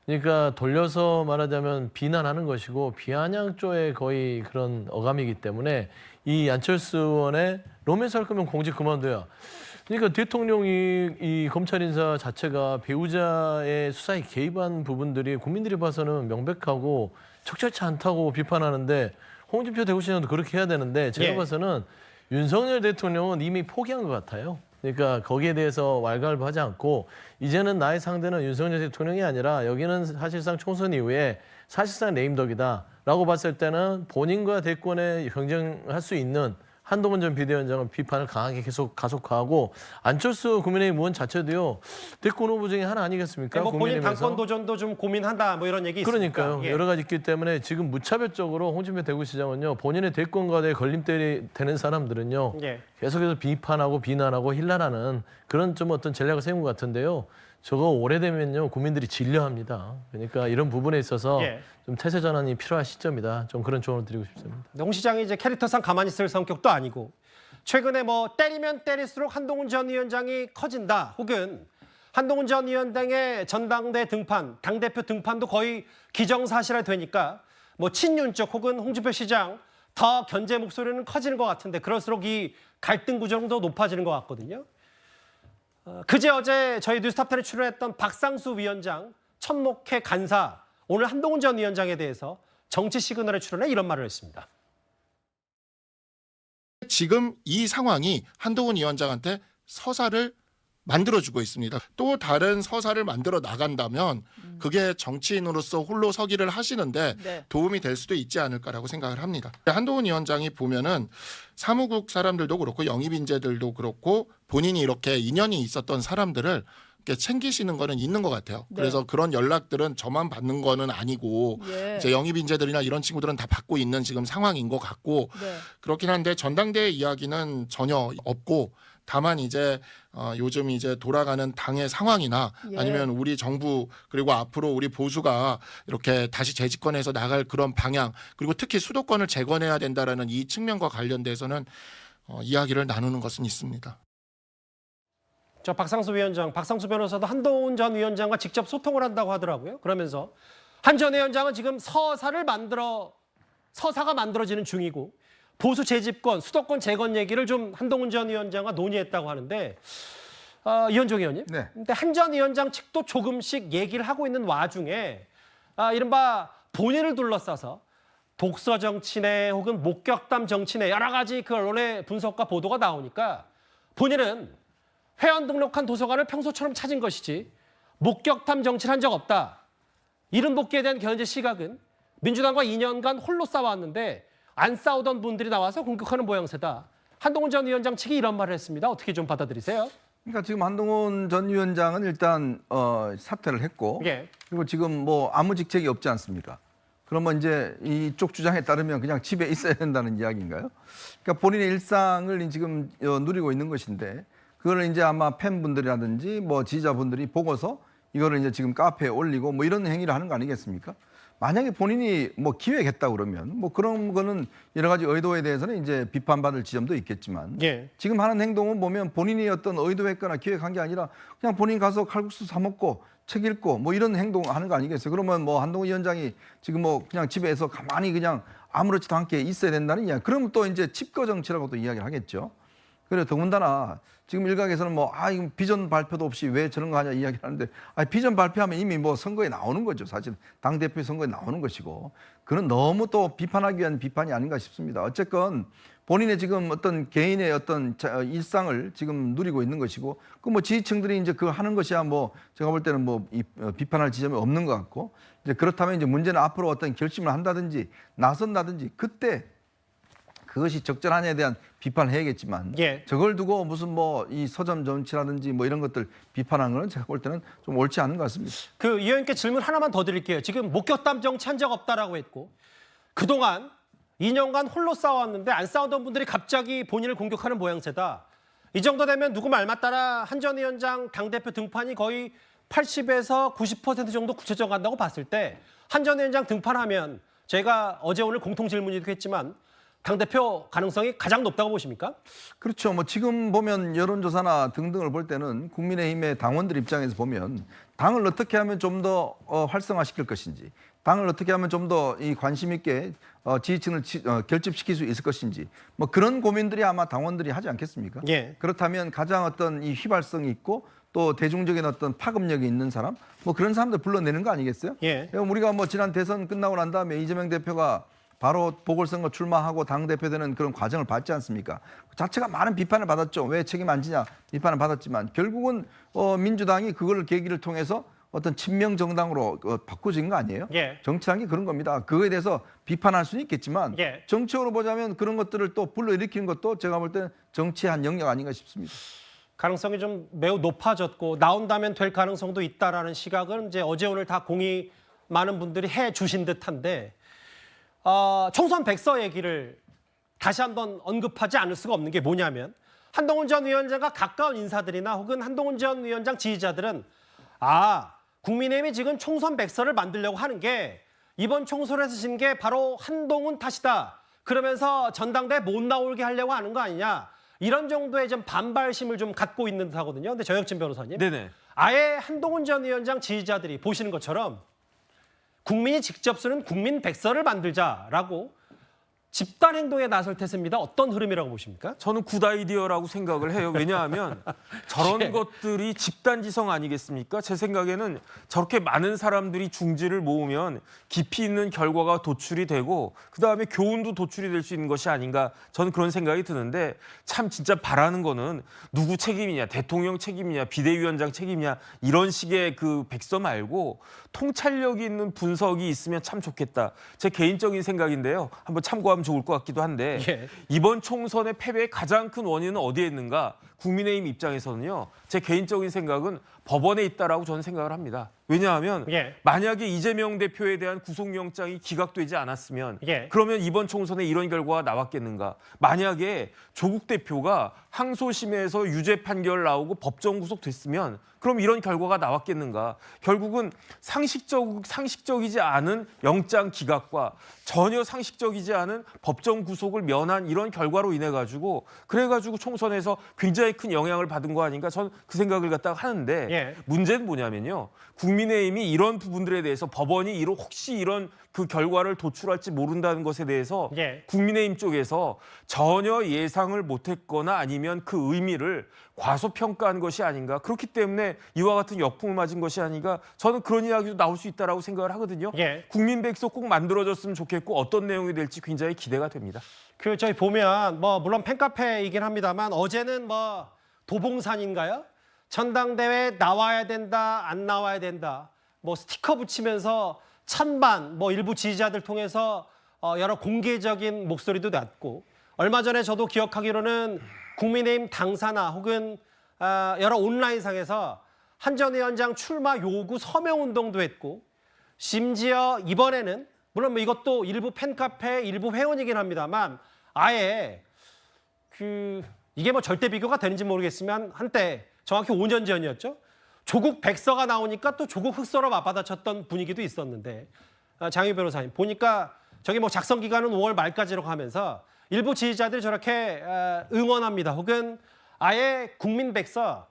그러니까 돌려서 말하자면 비난하는 것이고 비아냥조의 거의 그런 어감이기 때문에 이 안철수 의원의 로맨스 할 거면 공직 그만둬야. 그러니까 대통령이 이 검찰 인사 자체가 배우자의 수사에 개입한 부분들이 국민들이 봐서는 명백하고 적절치 않다고 비판하는데 홍준표 대구시장도 그렇게 해야 되는데 제가 봐서는 윤석열 대통령은 이미 포기한 것 같아요. 그러니까 거기에 대해서 왈가왈부하지 않고 이제는 나의 상대는 윤석열 대통령이 아니라 여기는 사실상 총선 이후에 사실상 레임덕이다라고 봤을 때는 본인과 대권에 경쟁할 수 있는 한동훈 전 비대위원장은 비판을 강하게 계속 가속화하고 안철수 국민의힘 의원 자체도요. 대권 후보 중에 하나 아니겠습니까? 뭐 본인 당권 도전도 좀 고민한다 뭐 이런 얘기 있습니까? 그러니까요. 여러 가지 있기 때문에 지금 무차별적으로 홍준표 대구시장은요. 본인의 대권과의 걸림돌이 되는 사람들은요. 계속해서 비판하고 비난하고 힐난하는 그런 좀 어떤 전략을 세운 것 같은데요. 저거 오래되면요 국민들이 질려합니다. 그러니까 이런 부분에 있어서 예. 좀 태세 전환이 필요한 시점이다. 좀 그런 조언을 드리고 싶습니다. 근데 홍 시장이 이제 캐릭터상 가만히 있을 성격도 아니고 최근에 뭐 때리면 때릴수록 한동훈 전 위원장이 커진다. 혹은 한동훈 전 위원장의 전당대 등판, 당대표 등판도 거의 기정사실화 되니까 뭐 친윤 쪽 혹은 홍준표 시장 더 견제 목소리는 커지는 것 같은데 그럴수록 이 갈등 구조도 높아지는 것 같거든요. 그제 어제 저희 뉴스탑10에 출연했던 박상수 위원장 천목회 간사 오늘 한동훈 전 위원장에 대해서 정치 시그널에 출연해 이런 말을 했습니다. 지금 이 상황이 한동훈 위원장한테 서사를 만들어주고 있습니다. 또 다른 서사를 만들어 나간다면 그게 정치인으로서 홀로 서기를 하시는데 네. 도움이 될 수도 있지 않을까라고 생각을 합니다. 한동훈 위원장이 보면은 사무국 사람들도 그렇고 영입인재들도 그렇고 본인이 이렇게 인연이 있었던 사람들을 이렇게 챙기시는 거는 있는 것 같아요. 네. 그래서 그런 연락들은 저만 받는 거는 아니고 예. 이제 영입인재들이나 이런 친구들은 다 받고 있는 지금 상황인 것 같고 네. 그렇긴 한데 전당대회 이야기는 전혀 없고 다만 이제 요즘 이제 돌아가는 당의 상황이나 예. 아니면 우리 정부 그리고 앞으로 우리 보수가 이렇게 다시 재집권해서 나갈 그런 방향 그리고 특히 수도권을 재건해야 된다라는 이 측면과 관련돼서는 이야기를 나누는 것은 있습니다. 저 박상수 위원장, 박상수 변호사도 한동훈 전 위원장과 직접 소통을 한다고 하더라고요. 그러면서 한 전 위원장은 지금 서사가 만들어지는 중이고 보수 재집권, 수도권 재건 얘기를 좀 한동훈 전 위원장과 논의했다고 하는데 이현종 의원님. 네. 근데 한 전 위원장 측도 조금씩 얘기를 하고 있는 와중에 이른바 본인을 둘러싸서 독서 정치네 혹은 목격담 정치네 여러 가지 그 언론의 분석과 보도가 나오니까 본인은 회원 등록한 도서관을 평소처럼 찾은 것이지 목격담 정치를 한 적 없다. 이른 복귀에 대한 견제 시각은 민주당과 2년간 홀로 싸워왔는데 안 싸우던 분들이 나와서 공격하는 모양새다. 한동훈 전 위원장 측이 이런 말을 했습니다. 어떻게 좀 받아들이세요? 그러니까 지금 한동훈 전 위원장은 일단 사퇴를 했고 예. 그리고 지금 뭐 아무 직책이 없지 않습니까? 그러면 이제 이쪽 주장에 따르면 그냥 집에 있어야 된다는 이야기인가요? 그러니까 본인의 일상을 지금 누리고 있는 것인데 그거를 이제 아마 팬분들이라든지 뭐 지지자분들이 보고서 이거를 이제 지금 카페에 올리고 뭐 이런 행위를 하는 거 아니겠습니까? 만약에 본인이 뭐 기획했다 그러면 뭐 그런 거는 여러 가지 의도에 대해서는 이제 비판받을 지점도 있겠지만 예. 지금 하는 행동은 보면 본인이 어떤 의도했거나 기획한 게 아니라 그냥 본인 가서 칼국수 사 먹고 책 읽고 뭐 이런 행동 하는 거 아니겠어요? 그러면 뭐 한동훈 위원장이 지금 뭐 그냥 집에서 가만히 그냥 아무렇지도 않게 있어야 된다는 이야기. 그러면 또 이제 집거 정치라고 또 이야기를 하겠죠. 그래 더군다나 지금 일각에서는 뭐 이거 비전 발표도 없이 왜 저런 거 하냐 이야기를 하는데 비전 발표하면 이미 뭐 선거에 나오는 거죠. 사실 당대표 선거에 나오는 것이고 그건 너무 또 비판하기 위한 비판이 아닌가 싶습니다. 어쨌건 본인의 지금 어떤 개인의 어떤 일상을 지금 누리고 있는 것이고 그 뭐 지지층들이 이제 그거 하는 것이야 뭐 제가 볼 때는 뭐 비판할 지점이 없는 것 같고 이제 그렇다면 이제 문제는 앞으로 어떤 결심을 한다든지 나선다든지 그때 그것이 적절하냐에 대한 비판을 해야겠지만 예. 저걸 두고 무슨 뭐 이 서점 정치라든지 뭐 이런 것들 비판하는 거는 제가 볼 때는 좀 옳지 않은 것 같습니다. 그 이 의원님께 질문 하나만 더 드릴게요. 지금 목격담 정치 한 적 없다라고 했고 그동안 2년간 홀로 싸워왔는데 안 싸우던 분들이 갑자기 본인을 공격하는 모양새다. 이 정도 되면 누구 말 맞따라 한 전 위원장 당대표 등판이 거의 80에서 90% 정도 굳혀져 간다고 봤을 때 한 전 위원장 등판하면 제가 어제 오늘 공통 질문이기도 했지만 당대표 가능성이 가장 높다고 보십니까? 그렇죠. 뭐 지금 보면 여론조사나 등등을 볼 때는 국민의힘의 당원들 입장에서 보면 당을 어떻게 하면 좀 더 활성화시킬 것인지 당을 어떻게 하면 좀 더 이 관심 있게 지지층을 결집시킬 수 있을 것인지 뭐 그런 고민들이 아마 당원들이 하지 않겠습니까? 예. 그렇다면 가장 어떤 이 휘발성이 있고 또 대중적인 어떤 파급력이 있는 사람 뭐 그런 사람들 불러내는 거 아니겠어요? 예. 우리가 뭐 지난 대선 끝나고 난 다음에 이재명 대표가 바로 보궐선거 출마하고 당대표 되는 그런 과정을 봤지 않습니까? 그 자체가 많은 비판을 받았죠. 왜 책임 안 지냐 비판을 받았지만 결국은 민주당이 그걸 계기를 통해서 어떤 친명 정당으로 바꿔진 거 아니에요? 예. 정치라는 게 그런 겁니다. 그거에 대해서 비판할 수는 있겠지만 예. 정치적으로 보자면 그런 것들을 또 불러일으키는 것도 제가 볼 때는 정치의 한 영역 아닌가 싶습니다. 가능성이 좀 매우 높아졌고 나온다면 될 가능성도 있다라는 시각은 이제 어제 오늘 다 공이 많은 분들이 해 주신 듯한데 총선 백서 얘기를 다시 한번 언급하지 않을 수가 없는 게 뭐냐면 한동훈 전 위원장과 가까운 인사들이나 혹은 한동훈 전 위원장 지지자들은 국민의힘이 지금 총선 백서를 만들려고 하는 게 이번 총선에서 진 게 바로 한동훈 탓이다. 그러면서 전당대회 못 나오게 하려고 하는 거 아니냐. 이런 정도의 좀 반발심을 좀 갖고 있는 듯하거든요. 근데 정혁진 변호사님. 네네. 아예 한동훈 전 위원장 지지자들이 보시는 것처럼 국민이 직접 쓰는 국민 백서를 만들자라고 집단 행동에 나설 태세입니다. 어떤 흐름이라고 보십니까? 저는 굿 아이디어라고 생각을 해요. 왜냐하면 저런 예. 것들이 집단지성 아니겠습니까? 제 생각에는 저렇게 많은 사람들이 중지를 모으면 깊이 있는 결과가 도출이 되고 그다음에 교훈도 도출이 될 수 있는 것이 아닌가 저는 그런 생각이 드는데 참 진짜 바라는 거는 누구 책임이냐, 대통령 책임이냐, 비대위원장 책임이냐 이런 식의 그 백서 말고 통찰력이 있는 분석이 있으면 참 좋겠다. 제 개인적인 생각인데요. 한번 참고하면 좋을 것 같기도 한데 예. 이번 총선의 패배의 가장 큰 원인은 어디에 있는가? 국민의힘 입장에서는요. 제 개인적인 생각은 법원에 있다라고 저는 생각을 합니다. 왜냐하면 예. 만약에 이재명 대표에 대한 구속영장이 기각되지 않았으면 예. 그러면 이번 총선에 이런 결과가 나왔겠는가? 만약에 조국 대표가 항소심에서 유죄 판결 나오고 법정 구속됐으면 그럼 이런 결과가 나왔겠는가? 결국은 상식적이지 않은 영장 기각과 전혀 상식적이지 않은 법정 구속을 면한 이런 결과로 인해 가지고 그래가지고 총선에서 굉장히 큰 영향을 받은 거 아닌가? 저는 그 생각을 갖다가 하는데 예. 문제는 뭐냐면요. 국민의힘이 이런 부분들에 대해서 법원이 혹시 이런 그 결과를 도출할지 모른다는 것에 대해서 예. 국민의힘 쪽에서 전혀 예상을 못했거나 아니면 그 의미를 과소평가한 것이 아닌가. 그렇기 때문에 이와 같은 역풍을 맞은 것이 아닌가. 저는 그런 이야기도 나올 수 있다라고 생각을 하거든요. 예. 국민백서 꼭 만들어졌으면 좋겠고 어떤 내용이 될지 굉장히 기대가 됩니다. 저희 보면 물론 팬카페이긴 합니다만 어제는 도봉산인가요? 전당대회 나와야 된다, 안 나와야 된다. 스티커 붙이면서 찬반, 일부 지지자들 통해서 여러 공개적인 목소리도 났고 얼마 전에 저도 기억하기로는 국민의힘 당사나 혹은 여러 온라인상에서 한 전 위원장 출마 요구 서명운동도 했고 심지어 이번에는 물론 이것도 일부 팬카페, 일부 회원이긴 합니다만 아예 이게 절대 비교가 되는지 모르겠지만 한때 정확히 5년 전이었죠. 조국 백서가 나오니까 또 조국 흑서로 맞받아쳤던 분위기도 있었는데 장유 변호사님 보니까 저기 작성 기간은 5월 말까지라고 하면서 일부 지지자들이 저렇게 응원합니다. 혹은 아예 국민 백서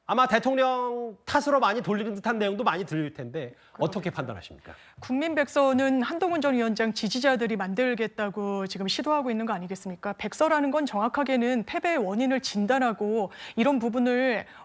아마 대통령 탓으로 많이 돌리는 듯한 내용도 많이 들릴 텐데 어떻게 판단하십니까? 국민 백서는 한동훈 전 위원장 지지자들이 만들겠다고 지금 시도하고 있는 거 아니겠습니까? 백서라는 건 정확하게는 패배의 원인을 진단하고 이런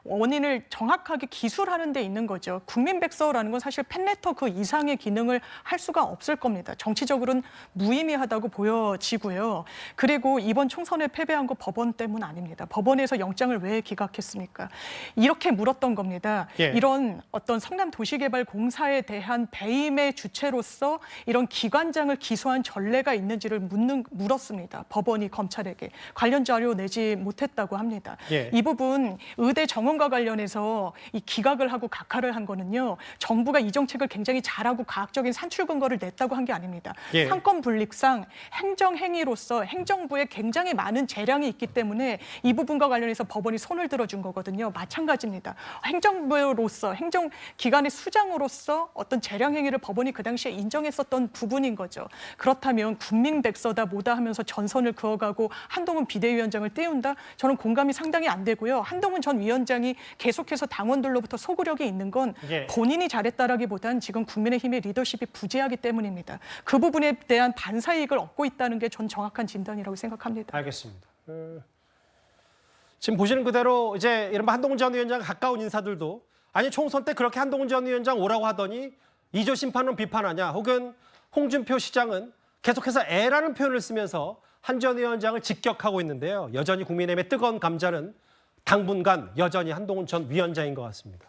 원인을 정확하게 기술하는 데 있는 거죠. 국민 백서라는 건 사실 팬레터 그 이상의 기능을 할 수가 없을 겁니다. 정치적으로는 무의미하다고 보여지고요. 그리고 이번 총선에 패배한 거 법원 때문 아닙니다. 법원에서 영장을 왜 기각했습니까? 이렇게 물었던 겁니다. 예. 이런 어떤 성남도시개발공사에 대한 배임의 주체로서 이런 기관장을 기소한 전례가 있는지를 물었습니다. 법원이 검찰에게 관련 자료 내지 못했다고 합니다. 예. 이 부분 의대 정원과 관련해서 이 기각을 하고 각하를 한 거는요. 정부가 이 정책을 굉장히 잘하고 과학적인 산출 근거를 냈다고 한 게 아닙니다. 예. 상권 분립상 행정행위로서 행정부에 굉장히 많은 재량이 있기 때문에 이 부분과 관련해서 법원이 손을 들어준 거거든요. 마찬가지입니다. 행정부로서 행정기관의 수장으로서 어떤 재량 행위를 법원이 그 당시에 인정했었던 부분인 거죠. 그렇다면 국민백서다 뭐다 하면서 전선을 그어가고 한동훈 비대위원장을 띄운다? 저는 공감이 상당히 안 되고요. 한동훈 전 위원장이 계속해서 당원들로부터 소구력이 있는 건 예. 본인이 잘했다라기보단 지금 국민의힘의 리더십이 부재하기 때문입니다. 그 부분에 대한 반사이익을 얻고 있다는 게 전 정확한 진단이라고 생각합니다. 알겠습니다. 지금 보시는 그대로 이제 이른바 한동훈 전 위원장 가까운 인사들도 아니 총선 때 그렇게 한동훈 전 위원장 오라고 하더니 2조 심판론 비판하냐 혹은 홍준표 시장은 계속해서 애라는 표현을 쓰면서 한 전 위원장을 직격하고 있는데요. 여전히 국민의힘의 뜨거운 감자는 당분간 여전히 한동훈 전 위원장인 것 같습니다.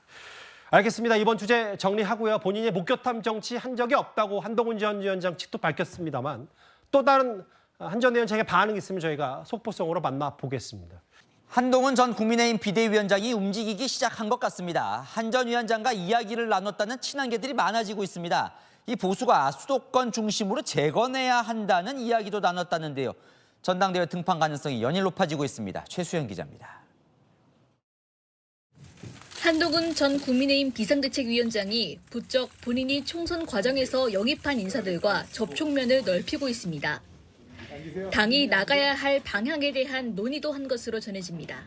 알겠습니다. 이번 주제 정리하고요. 본인이 목교탐 정치 한 적이 없다고 한동훈 전 위원장 측도 밝혔습니다만 또 다른 한 전 위원장의 반응이 있으면 저희가 속보성으로 만나보겠습니다. 한동훈 전 국민의힘 비대위원장이 움직이기 시작한 것 같습니다. 한 전 위원장과 이야기를 나눴다는 친한계들이 많아지고 있습니다. 이 보수가 수도권 중심으로 재건해야 한다는 이야기도 나눴다는데요. 전당대회 등판 가능성이 연일 높아지고 있습니다. 최수영 기자입니다. 한동훈 전 국민의힘 비상대책위원장이 부쩍 본인이 총선 과정에서 영입한 인사들과 접촉면을 넓히고 있습니다. 당이 나가야 할 방향에 대한 논의도 한 것으로 전해집니다.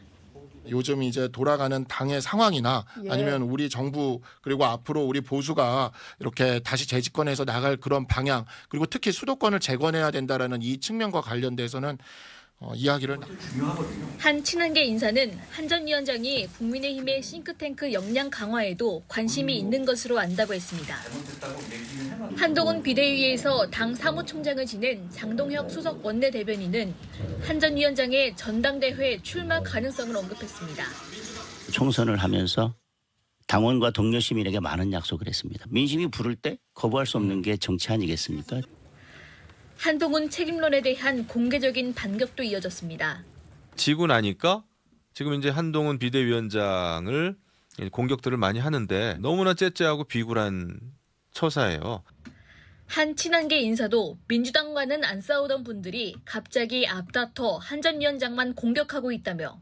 요즘 이제 돌아가는 당의 상황이나 아니면 우리 정부 그리고 앞으로 우리 보수가 이렇게 다시 재집권해서 나갈 그런 방향, 그리고 특히 수도권을 재건해야 된다라는 이 측면과 관련돼서는 이야기를 한 친한계 인사는 한 전 위원장이 국민의힘의 싱크탱크 역량 강화에도 관심이 있는 것으로 안다고 했습니다. 한동훈 비대위에서 당 사무총장을 지낸 장동혁 수석 원내대변인은 한 전 위원장의 전당대회 출마 가능성을 언급했습니다. 총선을 하면서 당원과 동료 시민에게 많은 약속을 했습니다. 민심이 부를 때 거부할 수 없는 게 정치 아니겠습니까? 한동훈 책임론에 대한 공개적인 반격도 이어졌습니다. 지고 나니까 지금 이제 한동훈 비대위원장을 공격들을 많이 하는데 너무나 째째하고 비굴한 처사예요. 한 친한계 인사도 민주당과는 안 싸우던 분들이 갑자기 앞다퉈 한 전 위원장만 공격하고 있다며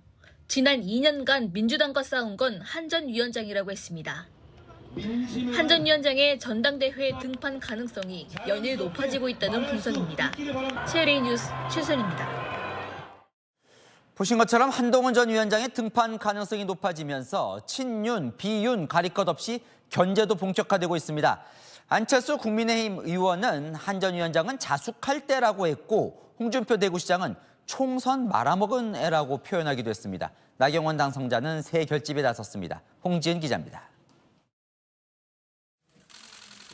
지난 2년간 민주당과 싸운 건 한 전 위원장이라고 했습니다. 한 전 위원장의 전당대회 등판 가능성이 연일 높아지고 있다는 분석입니다. CLA 뉴스 최선입니다. 보신 것처럼 한동훈 전 위원장의 등판 가능성이 높아지면서 친윤, 비윤 가릴 것 없이 견제도 본격화되고 있습니다. 안철수 국민의힘 의원은 한 전 위원장은 자숙할 때라고 했고 홍준표 대구시장은 총선 말아먹은 애라고 표현하기도 했습니다. 나경원 당선자는 새 결집에 나섰습니다. 홍지은 기자입니다.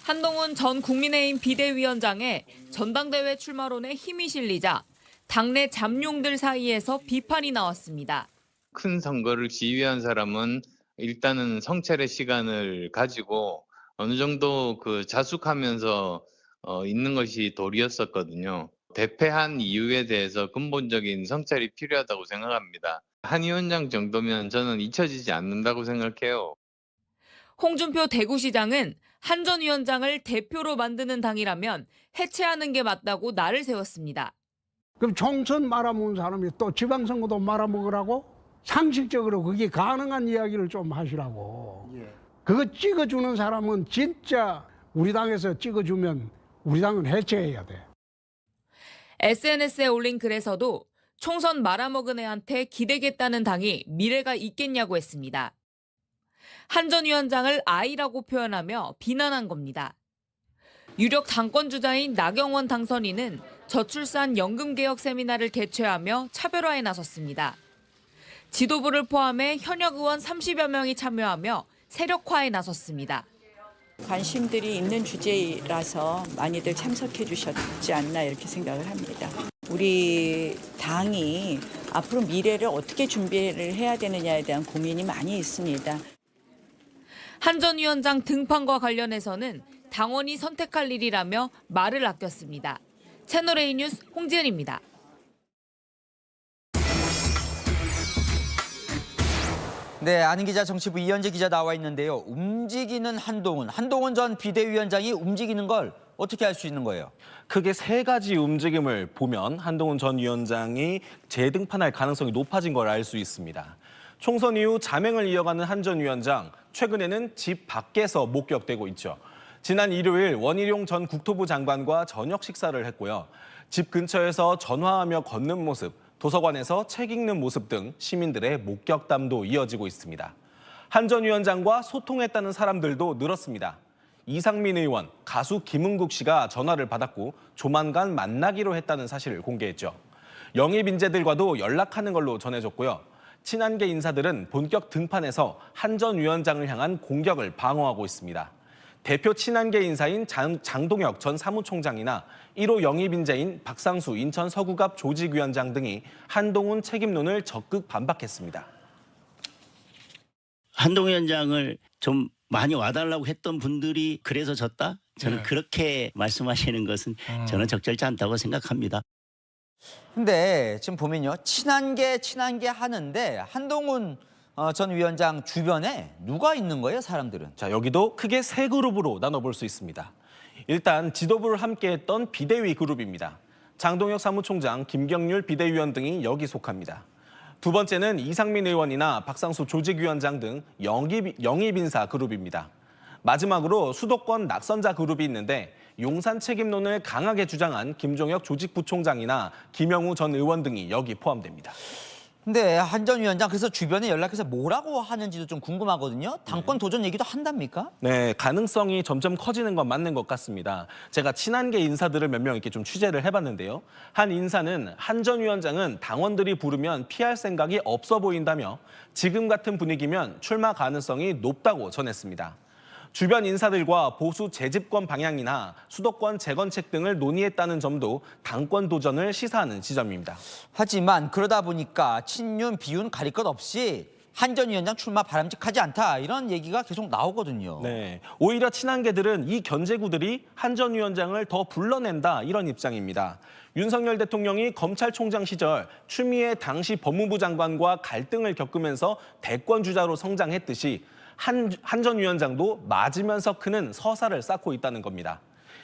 한동훈 전 국민의힘 비대위원장의 전당대회 출마론에 힘이 실리자 당내 잠룡들 사이에서 비판이 나왔습니다. 큰 선거를 지휘한 사람은 일단은 성찰의 시간을 가지고 어느 정도 그 자숙하면서 있는 것이 도리였었거든요. 대패한 이유에 대해서 근본적인 성찰이 필요하다고 생각합니다. 한 위원장 정도면 저는 잊혀지지 않는다고 생각해요. 홍준표 대구시장은 한 전 위원장을 대표로 만드는 당이라면 해체하는 게 맞다고 날을 세웠습니다. 그럼 총선 말아먹은 사람이 또 지방선거도 말아먹으라고? 상식적으로 그게 가능한 이야기를 좀 하시라고. 그거 찍어주는 사람은 진짜 우리 당에서 찍어주면 우리 당은 해체해야 돼. SNS에 올린 글에서도 총선 말아먹은 애한테 기대겠다는 당이 미래가 있겠냐고 했습니다. 한 전 위원장을 아이라고 표현하며 비난한 겁니다. 유력 당권주자인 나경원 당선인은 저출산 연금개혁 세미나를 개최하며 차별화에 나섰습니다. 지도부를 포함해 현역 의원 30여 명이 참여하며 세력화에 나섰습니다. 관심들이 있는 주제라서 많이들 참석해 주셨지 않나 이렇게 생각을 합니다. 우리 당이 앞으로 미래를 어떻게 준비를 해야 되느냐에 대한 고민이 많이 있습니다. 한 전 위원장 등판과 관련해서는 당원이 선택할 일이라며 말을 아꼈습니다. 채널A 뉴스 홍지은입니다. 네, 아는 기자 정치부 이현재 기자 나와 있는데요. 움직이는 한동훈 전 비대위원장이 움직이는 걸 어떻게 알 수 있는 거예요? 크게 세 가지 움직임을 보면 한동훈 전 위원장이 재등판할 가능성이 높아진 걸 알 수 있습니다. 총선 이후 자맹을 이어가는 한 전 위원장, 최근에는 집 밖에서 목격되고 있죠. 지난 일요일 원희룡 전 국토부 장관과 저녁 식사를 했고요. 집 근처에서 전화하며 걷는 모습, 도서관에서 책 읽는 모습 등 시민들의 목격담도 이어지고 있습니다. 한 전 위원장과 소통했다는 사람들도 늘었습니다. 이상민 의원, 가수 김은국 씨가 전화를 받았고 조만간 만나기로 했다는 사실을 공개했죠. 영입 인재들과도 연락하는 걸로 전해졌고요. 친한계 인사들은 본격 등판에서 한 전 위원장을 향한 공격을 방어하고 있습니다. 대표 친한계 인사인 장동혁 전 사무총장이나 1호 영입 인재인 박상수 인천 서구갑 조직위원장 등이 한동훈 책임론을 적극 반박했습니다. 한동훈 위원장을 좀 많이 와달라고 했던 분들이 그래서 졌다? 저는 그렇게 말씀하시는 것은 저는 적절치 않다고 생각합니다. 근데 지금 보면요. 친한계 하는데 한동훈 전 위원장 주변에 누가 있는 거예요, 사람들은? 자, 여기도 크게 세 그룹으로 나눠볼 수 있습니다. 일단 지도부를 함께했던 비대위 그룹입니다. 장동혁 사무총장, 김경률 비대위원 등이 여기 속합니다. 두 번째는 이상민 의원이나 박상수 조직위원장 등 영입 인사 그룹입니다. 마지막으로 수도권 낙선자 그룹이 있는데 용산 책임론을 강하게 주장한 김종혁 조직부총장이나 김영우 전 의원 등이 여기 포함됩니다. 근데 한 전 위원장 그래서 주변에 연락해서 뭐라고 하는지도 좀 궁금하거든요. 당권 도전 얘기도 한답니까? 네, 가능성이 점점 커지는 건 맞는 것 같습니다. 제가 친한계 인사들을 몇 명 이렇게 좀 취재를 해봤는데요. 한 인사는 한 전 위원장은 당원들이 부르면 피할 생각이 없어 보인다며 지금 같은 분위기면 출마 가능성이 높다고 전했습니다. 주변 인사들과 보수 재집권 방향이나 수도권 재건책 등을 논의했다는 점도 당권 도전을 시사하는 지점입니다. 하지만 그러다 보니까 친윤, 비윤 가릴 것 없이 한 전 위원장 출마 바람직하지 않다 이런 얘기가 계속 나오거든요. 네, 오히려 친한계들은 이 견제구들이 한 전 위원장을 더 불러낸다 이런 입장입니다. 윤석열 대통령이 검찰총장 시절 추미애 당시 법무부 장관과 갈등을 겪으면서 대권 주자로 성장했듯이 한 전 위원장도 맞으면서 크는 서사를 쌓고 있다는 겁니다.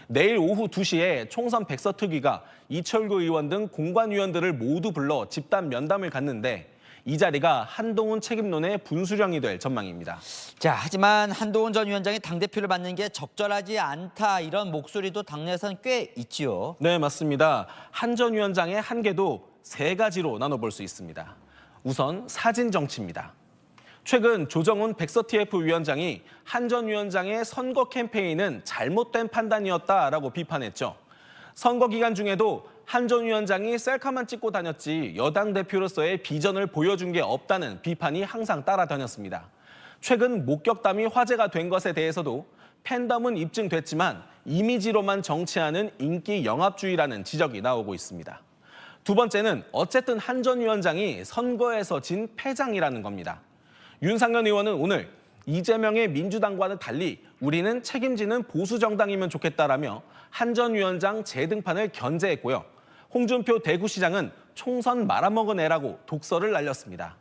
내일 오후 2시에 총선 백서특위가 이철구 의원 등 공관위원들을 모두 불러 집단 면담을 갖는데 이 자리가 한동훈 책임론의 분수령이 될 전망입니다. 자, 하지만 한동훈 전 위원장이 당대표를 맡는 게 적절하지 않다 이런 목소리도 당내에서는 꽤 있지요. 네, 맞습니다. 한 전 위원장의 한계도 세 가지로 나눠볼 수 있습니다. 우선 사진 정치입니다. 최근 조정훈 백서TF 위원장이 한 전 위원장의 선거 캠페인은 잘못된 판단이었다라고 비판했죠. 선거 기간 중에도 한 전 위원장이 셀카만 찍고 다녔지 여당 대표로서의 비전을 보여준 게 없다는 비판이 항상 따라다녔습니다. 최근 목격담이 화제가 된 것에 대해서도 팬덤은 입증됐지만 이미지로만 정치하는 인기 영합주의라는 지적이 나오고 있습니다. 두 번째는 어쨌든 한 전 위원장이 선거에서 진 패장이라는 겁니다. 윤상현 의원은 오늘 이재명의 민주당과는 달리 우리는 책임지는 보수 정당이면 좋겠다라며 한 전 위원장 재등판을 견제했고요. 홍준표 대구시장은 총선 말아먹은 애라고 독설을 날렸습니다.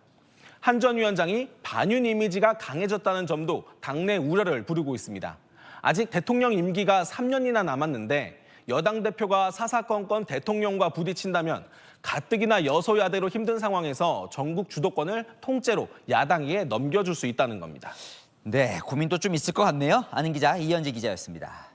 한 전 위원장이 반윤 이미지가 강해졌다는 점도 당내 우려를 부르고 있습니다. 아직 대통령 임기가 3년이나 남았는데 여당 대표가 사사건건 대통령과 부딪힌다면 가뜩이나 여소야대로 힘든 상황에서 전국 주도권을 통째로 야당에게 넘겨줄 수 있다는 겁니다. 네, 고민도 좀 있을 것 같네요. 아는 기자 이현재 기자였습니다.